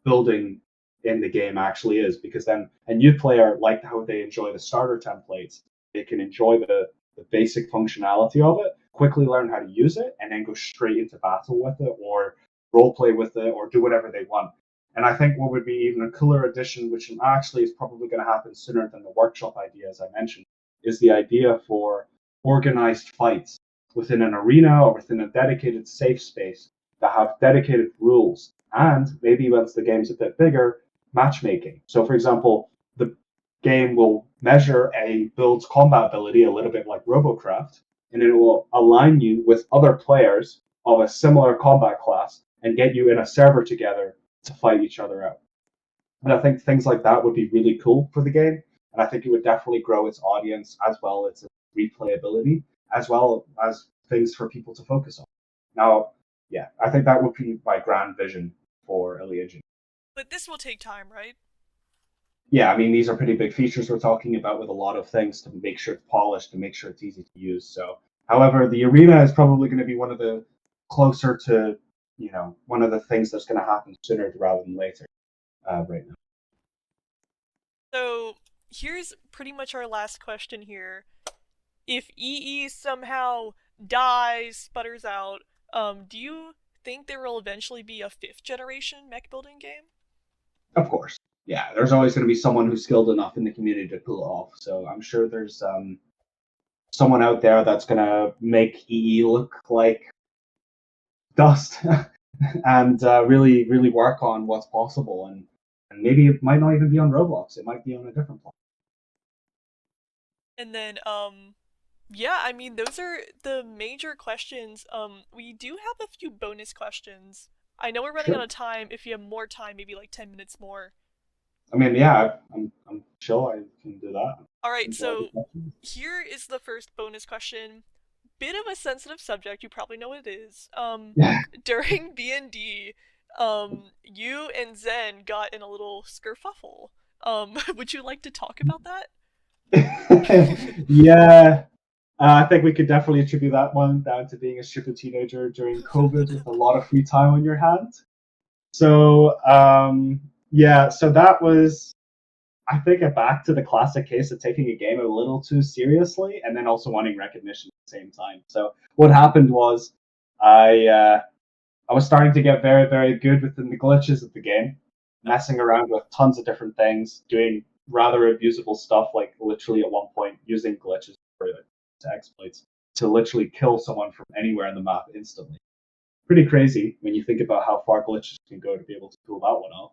building in the game actually is. Because then a new player, like how they enjoy the starter templates, they can enjoy the basic functionality of it, quickly learn how to use it, and then go straight into battle with it or role play with it or do whatever they want. And I think what would be even a cooler addition, which actually is probably going to happen sooner than the workshop idea, as I mentioned, is the idea for organized fights within an arena or within a dedicated safe space that have dedicated rules, and maybe once the game's a bit bigger, matchmaking. So, for example, the game will measure a build's combat ability a little bit like Robocraft, and it will align you with other players of a similar combat class and get you in a server together to fight each other out. And I think things like that would be really cool for the game. And I think it would definitely grow its audience as well as its replayability, as well as things for people to focus on. Now, yeah, I think that would be my grand vision for Elite Engine. But this will take time, right? Yeah, I mean, these are pretty big features we're talking about with a lot of things to make sure it's polished, to make sure it's easy to use. So, however, the arena is probably going to be one of the closer to, one of the things that's going to happen sooner rather than later right now. So here's pretty much our last question here. If EE somehow dies, sputters out, do you think there will eventually be a 5th generation mech building game? Of course. Yeah, there's always going to be someone who's skilled enough in the community to pull it off. So I'm sure there's someone out there that's going to make EE look like dust and really, really work on what's possible. And maybe it might not even be on Roblox. It might be on a different platform. And then, yeah, I mean, those are the major questions. We do have a few bonus questions. I know we're running out of time. If you have more time, maybe like 10 minutes more. I mean, yeah, I'm chill. I can do that. All right, so here is the first bonus question. Bit of a sensitive subject. You probably know what it is. During B&D, you and Zen got in a little skerfuffle. Would you like to talk about that? Yeah, I think we could definitely attribute that one down to being a stupid teenager during COVID with a lot of free time on your hands. So, yeah, so that was, I think, back to the classic case of taking a game a little too seriously and then also wanting recognition at the same time. So what happened was I was starting to get very, very good within the glitches of the game, messing around with tons of different things, doing rather abusable stuff, like literally at one point using glitches to exploits to literally kill someone from anywhere in the map instantly. Pretty crazy when you think about how far glitches can go to be able to pull that one off.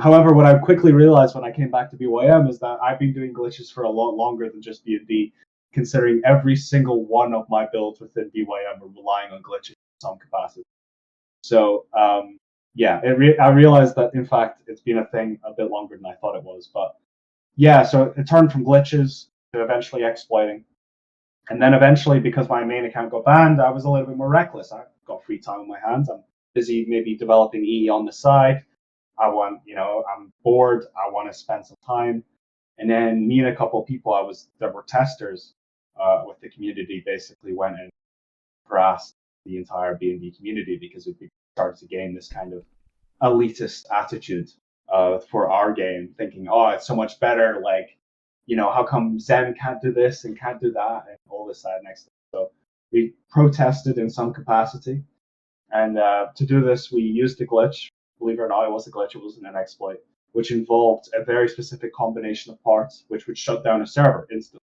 However, what I quickly realized when I came back to BYM is that I've been doing glitches for a lot longer than just B&D, considering every single one of my builds within BYM are relying on glitches in some capacity. So, yeah, I realized that, in fact, it's been a thing a bit longer than I thought it was. But, yeah, so it turned from glitches to eventually exploiting. And then eventually, because my main account got banned, I was a little bit more reckless. I got free time on my hands. I'm busy maybe developing EE on the side. I'm bored. I want to spend some time. And then me and a couple of people that were testers with the community basically went and harassed the entire B&B community because we started to gain this kind of elitist attitude for our game, thinking, oh, it's so much better. Like, how come Zen can't do this and can't do that and all this, that, next thing. So we protested in some capacity. And to do this, we used a glitch. Believe it or not, it was a glitch. It wasn't an exploit, which involved a very specific combination of parts, which would shut down a server instantly.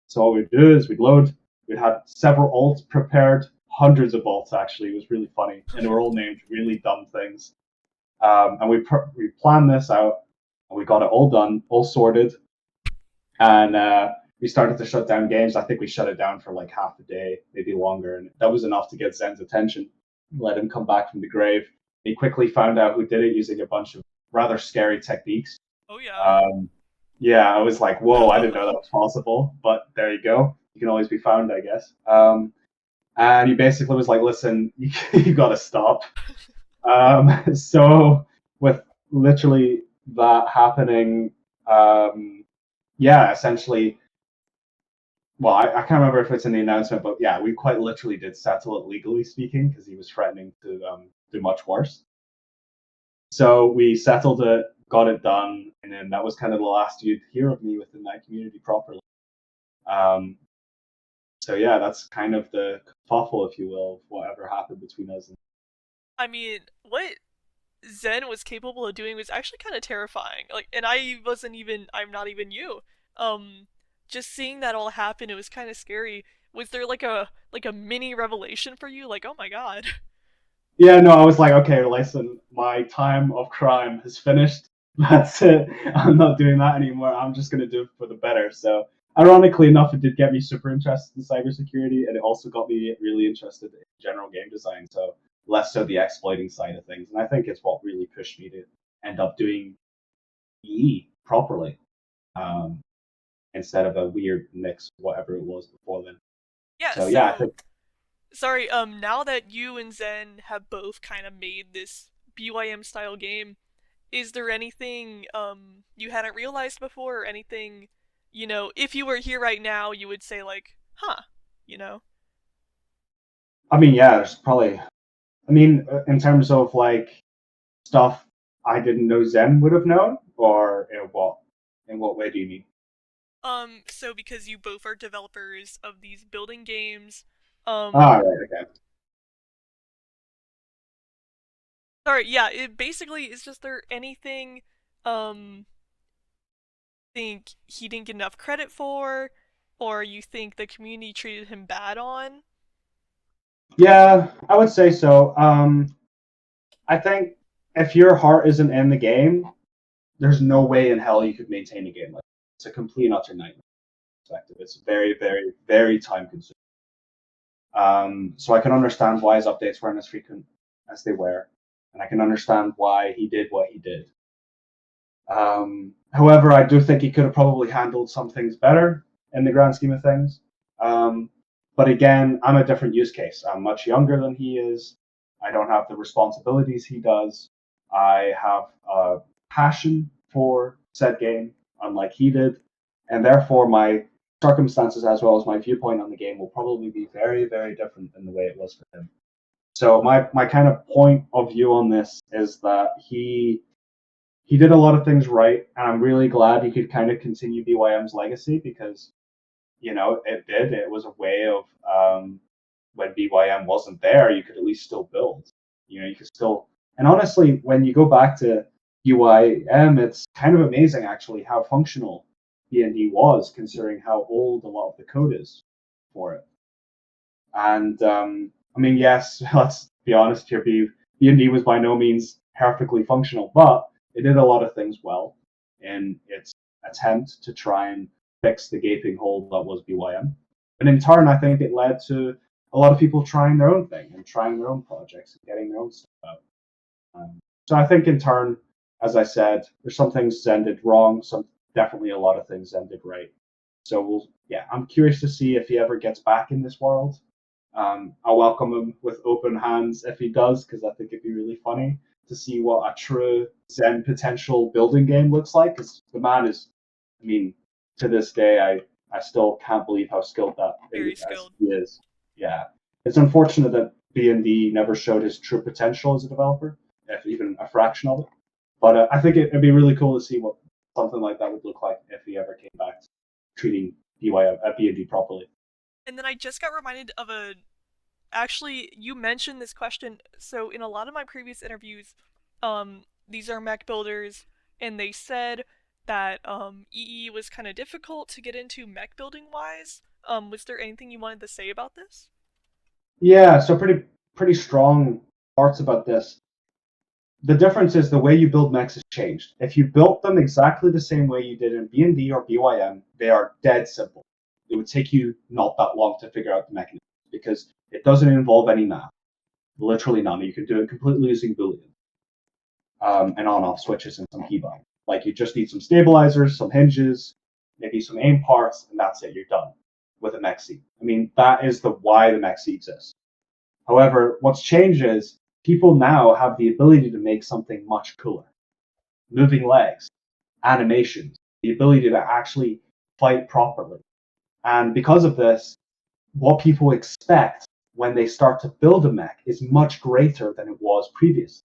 So all we'd do is we'd load. We'd have several ults prepared, hundreds of ults actually. It was really funny, and they were all named really dumb things. And we planned this out, and we got it all done, all sorted, and we started to shut down games. I think we shut it down for like half a day, maybe longer, and that was enough to get Zen's attention, let him come back from the grave. He quickly found out who did it using a bunch of rather scary techniques. Oh yeah. Yeah, I was like, whoa, I didn't know that was possible, but there you go. You can always be found, I guess. And he basically was like, listen, you got to stop. So with literally that happening, yeah, essentially, well, I can't remember if it's in the announcement, but yeah, we quite literally did settle it legally speaking because he was threatening to do much worse. So we settled it, got it done, and then that was kind of the last you'd hear of me within that community properly. So yeah, that's kind of the kerfuffle, if you will, of whatever happened between us. I mean, what Zen was capable of doing was actually kind of terrifying. Like, and I'm not even you. Just seeing that all happen, it was kind of scary. Was there like a mini revelation for you? Like, oh my god. Yeah, no, I was like, okay, listen, my time of crime has finished. That's it. I'm not doing that anymore. I'm just going to do it for the better. So, ironically enough, it did get me super interested in cybersecurity, and it also got me really interested in general game design. So, less so the exploiting side of things. And I think it's what really pushed me to end up doing EE properly, um, instead of a weird mix, whatever it was before then. Yeah, So, yeah, I so think sorry, now that you and Zen have both kind of made this BYM style game, is there anything you hadn't realized before, or anything, if you were here right now, you would say like, huh, you know? I mean, yeah, there's probably. I mean, in terms of like stuff I didn't know Zen would have known, or in what? In what way do you mean? So because you both are developers of these building games, Ah, um, right, okay. sorry, yeah, it basically is just there anything, um, think he didn't get enough credit for, or you think the community treated him bad on? Yeah, I would say so. I think if your heart isn't in the game, there's no way in hell you could maintain a game like that. It's a complete and utter nightmare perspective. It's very, very, very time consuming. So I can understand why his updates weren't as frequent as they were, and I can understand why he did what he did. However, I do think he could have probably handled some things better in the grand scheme of things. Um, but again, I'm a different use case. I'm much younger than he is. I don't have the responsibilities he does. I have a passion for said game, unlike he did, and therefore my circumstances as well as my viewpoint on the game will probably be very, very different than the way it was for him. So my kind of point of view on this is that he did a lot of things right, and I'm really glad he could kind of continue BYM's legacy because it did. It was a way of when BYM wasn't there, you could at least still build. You could still, and honestly, when you go back to BYM, it's kind of amazing actually how functional B&D was, considering how old a lot of the code is for it. And I mean, yes, let's be honest here. B&D was by no means perfectly functional, but it did a lot of things well in its attempt to try and fix the gaping hole that was BYM. And in turn, I think it led to a lot of people trying their own thing and trying their own projects and getting their own stuff out. So I think in turn, as I said, there's some things Zen did wrong, some definitely a lot of things Zen did right. So yeah, I'm curious to see if he ever gets back in this world. I'll welcome him with open hands if he does, because I think it'd be really funny to see what a true Zen potential building game looks like. Because the man is, I mean, to this day, I still can't believe how skilled that Very as skilled. he is. Yeah, it's unfortunate that B&D never showed his true potential as a developer, if even a fraction of it. But I think it'd be really cool to see what something like that would look like if he ever came back treating B&D properly. And then I just got reminded of a. Actually, you mentioned this question. So in a lot of my previous interviews, these are mech builders, and they said that EE was kind of difficult to get into mech building wise. Was there anything you wanted to say about this? Yeah, so pretty strong parts about this. The difference is the way you build mechs has changed. If you built them exactly the same way you did in B&D or BYM, they are dead simple. It would take you not that long to figure out the mechanism because it doesn't involve any math, literally none. You can do it completely using Boolean and on-off switches and some keybind. Like you just need some stabilizers, some hinges, maybe some aim parts, and that's it. You're done with a mech seat. I mean, that is the why the mech seat exists. However, what's changed is people now have the ability to make something much cooler. Moving legs, animations, the ability to actually fight properly. And because of this, what people expect when they start to build a mech is much greater than it was previously.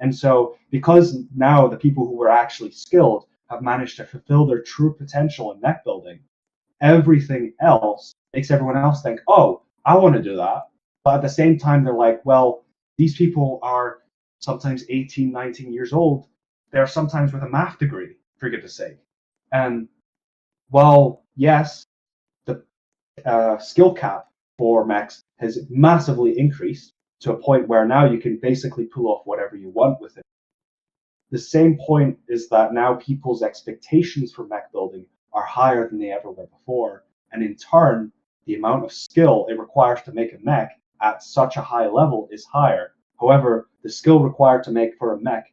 And so, because now the people who were actually skilled have managed to fulfill their true potential in mech building, everything else makes everyone else think, oh, I want to do that. But at the same time, they're like, well, these people are sometimes 18, 19 years old. They're sometimes with a math degree, for goodness sake. And while, yes, the skill cap for mechs has massively increased, to a point where now you can basically pull off whatever you want with it. The same point is that now people's expectations for mech building are higher than they ever were before, and in turn, the amount of skill it requires to make a mech at such a high level is higher. However, the skill required to make for a mech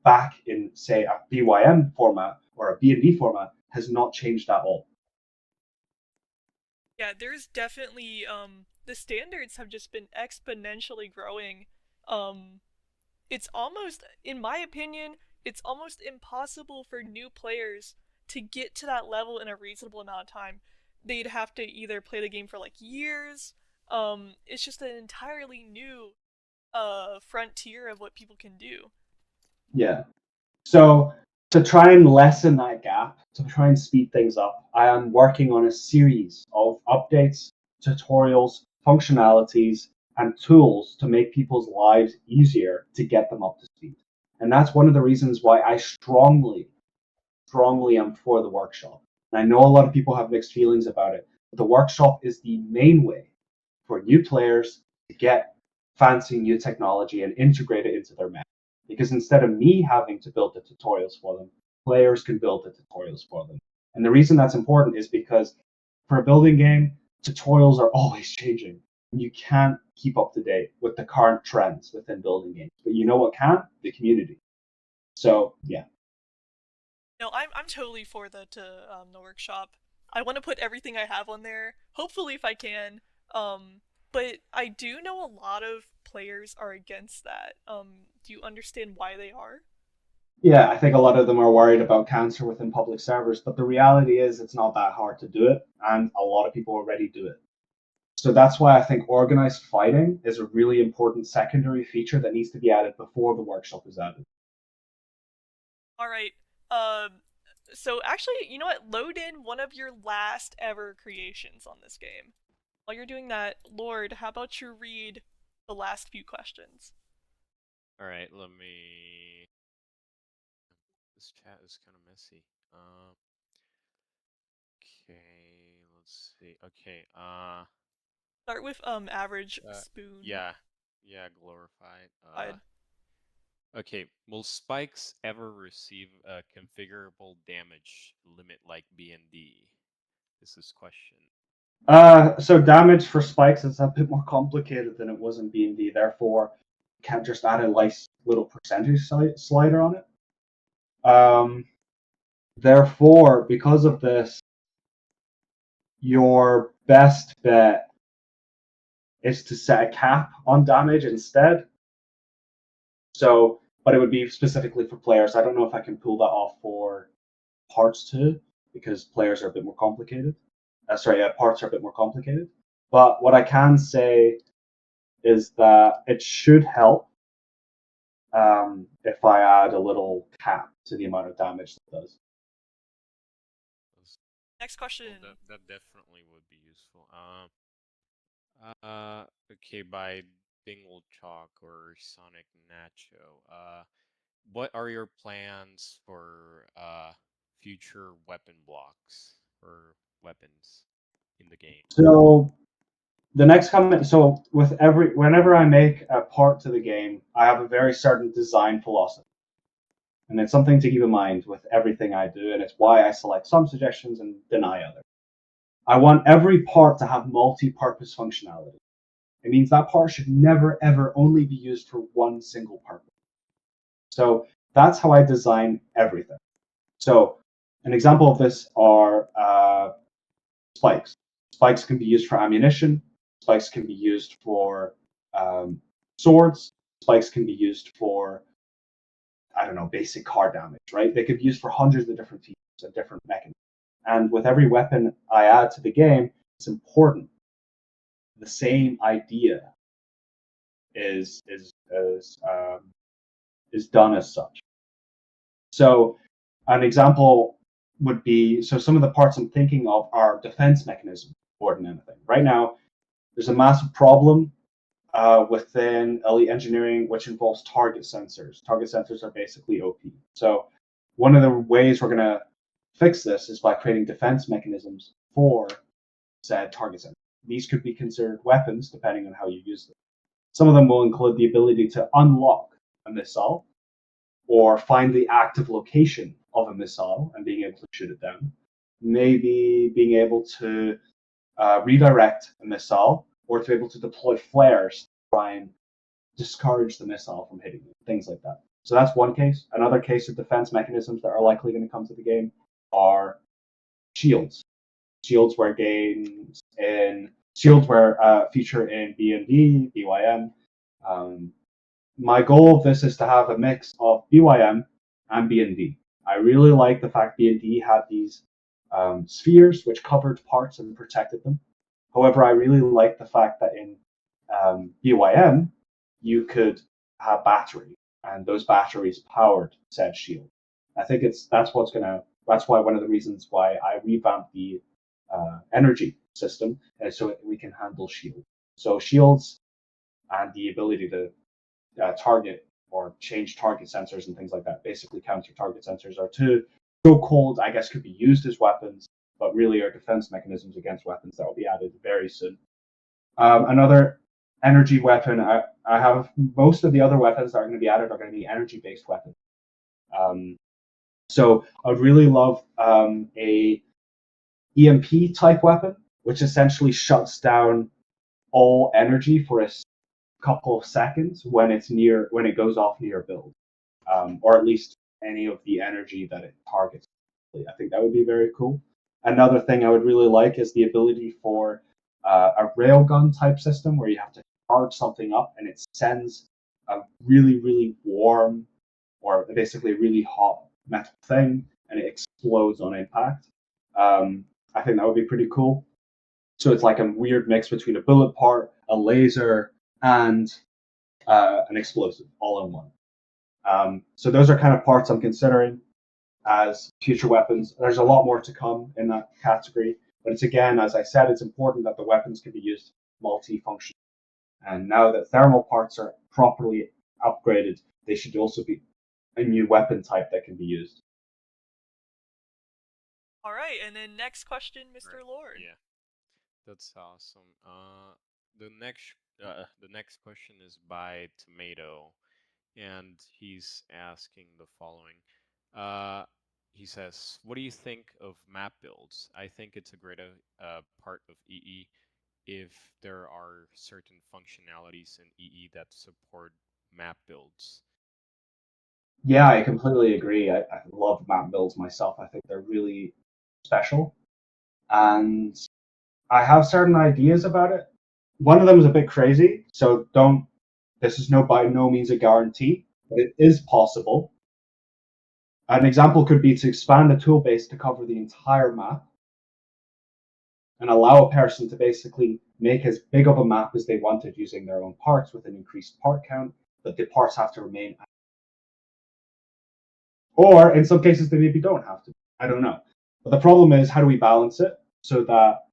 back in, say, a BYM format or a B&D format has not changed at all. Yeah, there's definitely the standards have just been exponentially growing. It's almost, in my opinion, it's almost impossible for new players to get to that level in a reasonable amount of time. They'd have to either play the game for like years. It's just an entirely new frontier of what people can do. Yeah. So to try and lessen that gap, to try and speed things up, I am working on a series of updates, tutorials, functionalities, and tools to make people's lives easier to get them up to speed. And that's one of the reasons why I strongly am for the workshop. And I know a lot of people have mixed feelings about it, but the workshop is the main way for new players to get fancy new technology and integrate it into their mech. Because instead of me having to build the tutorials for them, players can build the tutorials for them. And the reason that's important is because for a building game, tutorials are always changing. You can't keep up to date with the current trends within building games. But you know what can? The community. So yeah. No, I'm totally for the workshop. I want to put everything I have on there. Hopefully, if I can. But I do know a lot of players are against that. Do you understand why they are? Yeah, I think a lot of them are worried about cancer within public servers, but the reality is it's not that hard to do it, and a lot of people already do it. So that's why I think organized fighting is a really important secondary feature that needs to be added before the workshop is added. All right. Um, so actually, you know what? Load in one of your last ever creations on this game. While you're doing that, Lord, how about you read the last few questions? All right, let me. This chat is kind of messy. Okay, let's see. Okay, Start with average spoon. yeah, yeah, glorified. Side. Okay, will spikes ever receive a configurable damage limit like B&D? This is question. So damage for spikes is a bit more complicated than it was in B&D. Therefore, you can't just add a nice little percentage slider on it. Therefore, because of this, your best bet is to set a cap on damage instead. So, but it would be specifically for players. I don't know if I can pull that off for parts too, because players are a bit more complicated. Parts are a bit more complicated. But what I can say is that it should help if I add a little cap to the amount of damage that does. Next question. Well, that definitely would be useful. Okay, by Dingle Chalk or Sonic Nacho. What are your plans for future weapon blocks or weapons in the game? So the next comment. So whenever I make a part to the game, I have a very certain design philosophy. And it's something to keep in mind with everything I do, and it's why I select some suggestions and deny others. I want every part to have multi-purpose functionality. It means that part should never, ever only be used for one single purpose. So that's how I design everything. So an example of this are spikes. Spikes can be used for ammunition. Spikes can be used for swords. Spikes can be used for, I don't know, basic car damage, right? They could be used for hundreds of different features and different mechanisms. And with every weapon I add to the game, it's important. The same idea is done as such. So an example would be, so some of the parts I'm thinking of are defense mechanisms more than anything. Right now, there's a massive problem within elite engineering, which involves target sensors. Target sensors are basically OP. So one of the ways we're going to fix this is by creating defense mechanisms for said target sensors. These could be considered weapons depending on how you use them. Some of them will include the ability to unlock a missile or find the active location of a missile and being able to shoot it down. Maybe being able to redirect a missile or to be able to deploy flares to try and discourage the missile from hitting you, things like that. So that's one case. Another case of defense mechanisms that are likely going to come to the game are shields. Shields were feature in B&D, BYM. My goal of this is to have a mix of BYM and B&D. I really like the fact B&D had these spheres which covered parts and protected them. However, I really like the fact that in BYM you could have batteries, and those batteries powered said shield. I think that's why one of the reasons why I revamped the energy system, and so we can handle shield. So shields and the ability to target or change target sensors and things like that, basically counter target sensors, are two so-called, I guess, could be used as weapons, but really are defense mechanisms against weapons that will be added very soon. Another energy weapon, I have most of the other weapons that are going to be added are going to be energy-based weapons. So I would really love a EMP type weapon, which essentially shuts down all energy for a couple of seconds when it goes off near build, or at least any of the energy that it targets. I think that would be very cool. Another thing I would really like is the ability for a railgun type system where you have to charge something up and it sends a really, really warm or basically really hot metal thing and it explodes on impact. I think that would be pretty cool. So it's like a weird mix between a bullet part, a laser, and an explosive all in one. So those are kind of parts I'm considering as future weapons. There's a lot more to come in that category, but it's, again, as I said, it's important that the weapons can be used multi-function. And now that thermal parts are properly upgraded, they should also be a new weapon type that can be used. All right, and then next question, Mr. Right. Lord. Yeah, that's awesome. The next question is by Tomato, and he's asking the following. He says, "What do you think of map builds? I think it's a great part of EE if there are certain functionalities in EE that support map builds." Yeah, I completely agree. I love map builds myself. I think they're really special. And I have certain ideas about it. One of them is a bit crazy, so this is by no means a guarantee, but it is possible. An example could be to expand the tool base to cover the entire map and allow a person to basically make as big of a map as they wanted using their own parts with an increased part count, but the parts have to remain. Or in some cases, they maybe don't have to. I don't know. But the problem is, how do we balance it so that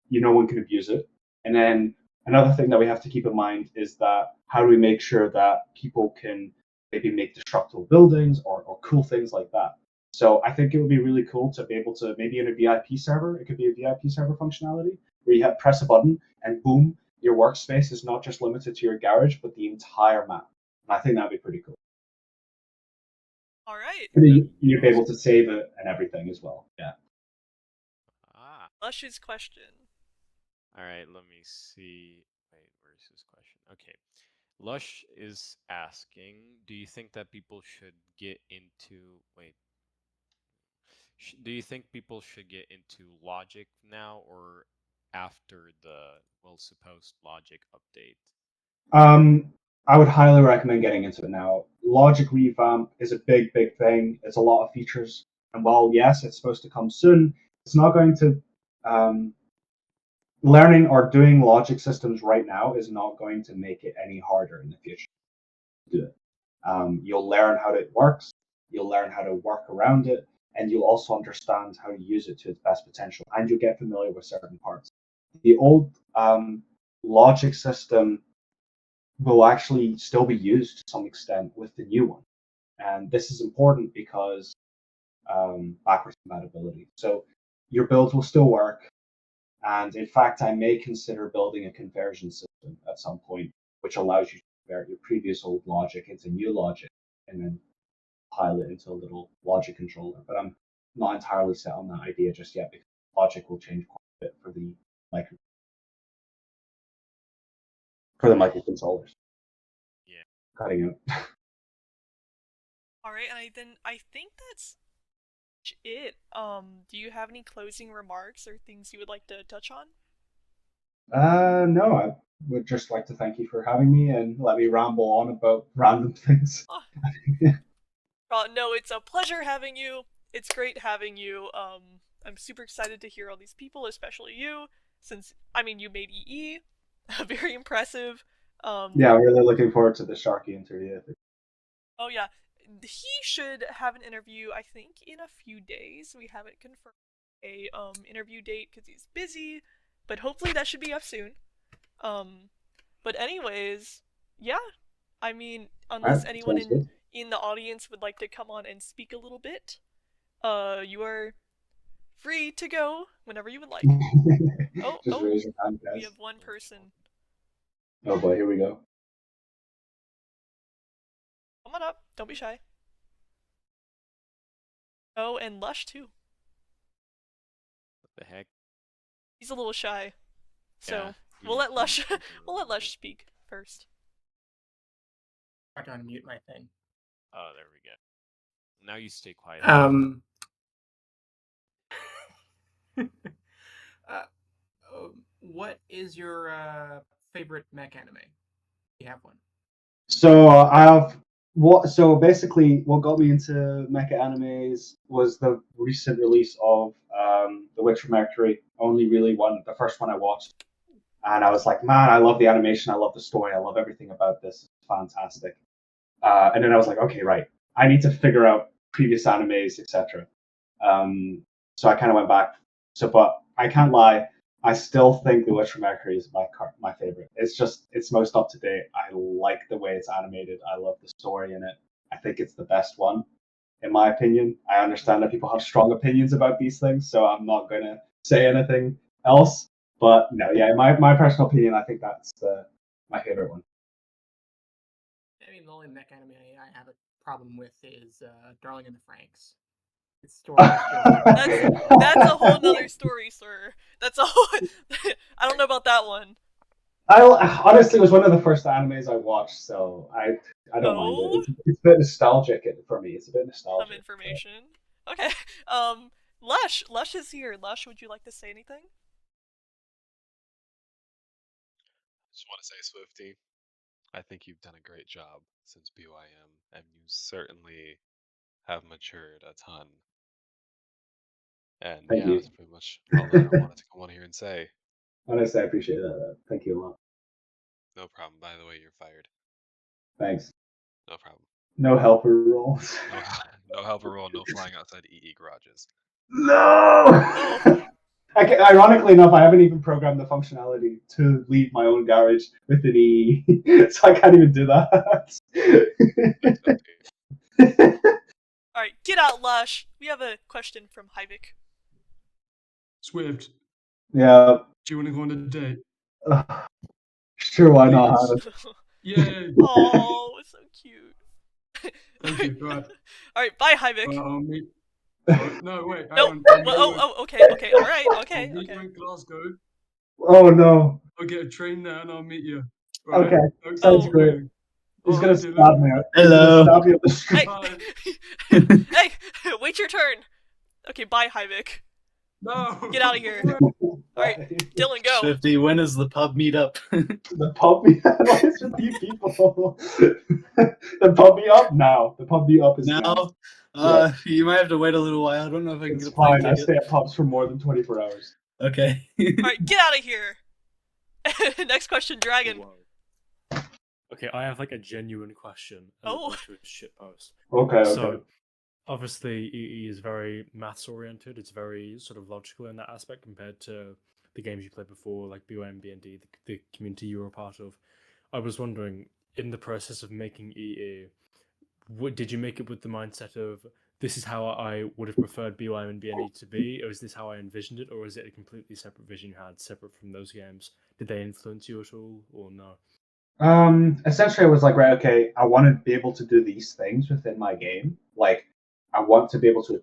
no one can abuse it? And then another thing that we have to keep in mind is that how do we make sure that people can maybe make destructible buildings or cool things like that? So I think it would be really cool to be able to, maybe in a VIP server, it could be a VIP server functionality where you press a button and boom, your workspace is not just limited to your garage, but the entire map. And I think that'd be pretty cool. All right. You'd be able to save it and everything as well. Yeah. Lush's question. All right, let me see. Wait, where's his question? Okay. Lush is asking, do you think that people should get into do you think people should get into logic now or after the supposed logic update? I would highly recommend getting into it now. Logic Revamp is a big, big thing. It's a lot of features. And while, yes, it's supposed to come soon, it's not going to. Learning or doing logic systems right now is not going to make it any harder in the future to do it. You'll learn how it works, you'll learn how to work around it, and you'll also understand how to use it to its best potential, and you'll get familiar with certain parts. The old logic system will actually still be used to some extent with the new one. And this is important because backwards compatibility. So your builds will still work. And in fact, I may consider building a conversion system at some point which allows you to convert your previous old logic into new logic and then pile it into a little logic controller. But I'm not entirely set on that idea just yet because logic will change quite a bit for the microcontrollers. Yeah. Cutting out. All right, and I think that's it. Do you have any closing remarks or things you would like to touch on? No, I would just like to thank you for having me and let me ramble on about random things. No, it's a pleasure having you. It's great having you. I'm super excited to hear all these people, especially you, since you made EE. Very impressive. Yeah, I'm really looking forward to the Sharky interview. Oh yeah, he should have an interview. I think in a few days. We haven't confirmed a interview date because he's busy, but hopefully that should be up soon. But anyways, yeah. Unless anyone in the audience would like to come on and speak a little bit, you are free to go whenever you would like. Raise your hand, guys. We have one person. Oh boy, here we go. Come on up. Don't be shy. Oh, and Lush too. What the heck? He's a little shy. So Yeah, we'll let Lush speak first. I have to unmute my thing. Oh, there we go. Now you stay quiet. What is your favorite mech anime? You have one. So basically what got me into mecha animes was the recent release of The Witcher Mercury. Only really the first one I watched. And I was like, man, I love the animation, I love the story, I love everything about this. It's fantastic. And then I was like, okay, right, I need to figure out previous animes, etc. So I kind of went back. But I can't lie, I still think The Witcher Mercury is my favorite. It's most up to date. I like the way it's animated. I love the story in it. I think it's the best one, in my opinion. I understand that people have strong opinions about these things, so I'm not gonna say anything else. But no, yeah, in my personal opinion, I think that's my favorite one. The only mech anime I have a problem with is Darling in the Franxx. Its story is just... that's a whole nother story, sir. That's a whole... I don't know about that one. Honestly, it was one of the first animes I watched, so I don't mind it. It's a bit nostalgic for me. It's a bit nostalgic. Some information. Okay. Lush is here. Lush, would you like to say anything? I just want to say, Swiiifty, I think you've done a great job since BYM, and you certainly have matured a ton. And Thank you. That's pretty much all that I wanted to come on here and say. Honestly, I appreciate that. Thank you a lot. No problem. By the way, you're fired. Thanks. No problem. No helper roles. No helper role, no flying outside EE garages. No! Ironically enough, I haven't even programmed the functionality to leave my own garage with an EE, so I can't even do that. Alright, get out, Lush. We have a question from Hyvik. Swift. Yeah. Do you want to go on a date? Sure, why not? Yay! Oh, so cute. Thank you. Right. Alright, bye, Hyvik. I'll meet. No, wait. No. Okay. All right. Okay. I'll meet you in Glasgow. Oh no. I'll get a train there and I'll meet you. Right? Okay. Sounds great. He's gonna stab me. Hello. Stab me up the street. Hey, wait your turn. Okay, bye, Hyvik. No. Get out of here. Alright, Dylan, go. Swiiifty, when is the pub meetup? The pub meetup? Why is it you people? The pub meetup now. The pub meetup is now. You might have to wait a little while. I don't know if I can It's get a plane fine. I ticket. stay at pubs for more than 24 hours. Okay. Alright, get out of here. Next question, Dragon. Whoa. Okay, I have like a genuine question. Oh. To a shit post. Okay. So, obviously, EE is very maths oriented. It's very sort of logical in that aspect compared to the games you played before, like BYM, BND, the community you were a part of. I was wondering, in the process of making EE, did you make it with the mindset of this is how I would have preferred BYM and BND to be, or is this how I envisioned it, or is it a completely separate vision you had, separate from those games? Did they influence you at all, or no? Essentially, I was like, right, okay, I want to be able to do these things within my game. Like, I want to be able to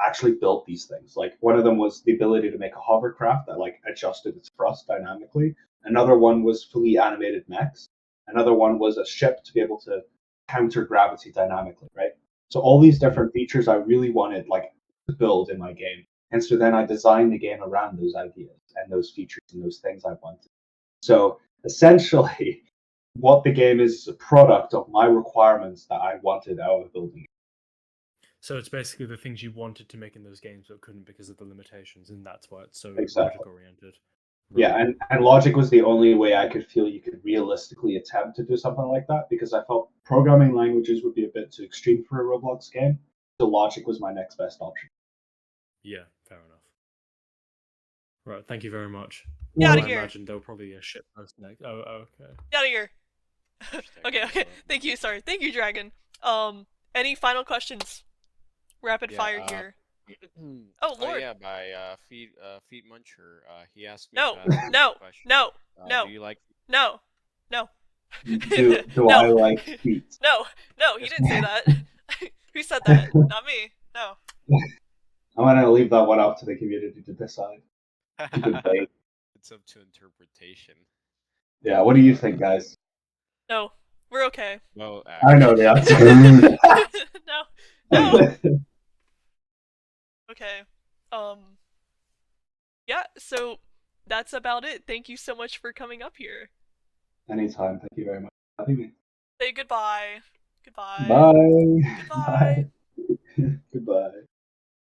actually build these things. Like, one of them was the ability to make a hovercraft that like adjusted its thrust dynamically. Another one was fully animated mechs. Another one was a ship to be able to counter gravity dynamically, right? So all these different features I really wanted like to build in my game. And so then I designed the game around those ideas and those features and those things I wanted. So essentially, what the game is a product of my requirements that I wanted out of building it. So it's basically the things you wanted to make in those games but couldn't because of the limitations, and that's why it's so Exactly. logic oriented. Yeah, and logic was the only way I could feel you could realistically attempt to do something like that, because I felt programming languages would be a bit too extreme for a Roblox game. So logic was my next best option. Yeah, fair enough. Right, thank you very much. Get out of I here. imagine there'll probably be a shit post next. Oh, okay. Get out of here. Hashtag Okay. Revamp. Thank you. Sorry. Thank you, Dragon. Any final questions? Rapid Yeah, fire here. Oh Lord. yeah, by Feet Muncher. He asked me No, to ask you no, a question. no, no, Do you like? no. Do No. I like feet? No, he didn't say that. Who said that? Not me. No. I'm gonna leave that one up to the community to decide. To debate. It's up to interpretation. Yeah, what do you think, guys? No. We're okay. Well, I know the answer. No. Okay. Yeah, so that's about it. Thank you so much for coming up here. Anytime. Thank you very much for having me. Say goodbye. Goodbye. Bye. Goodbye. Bye. Goodbye.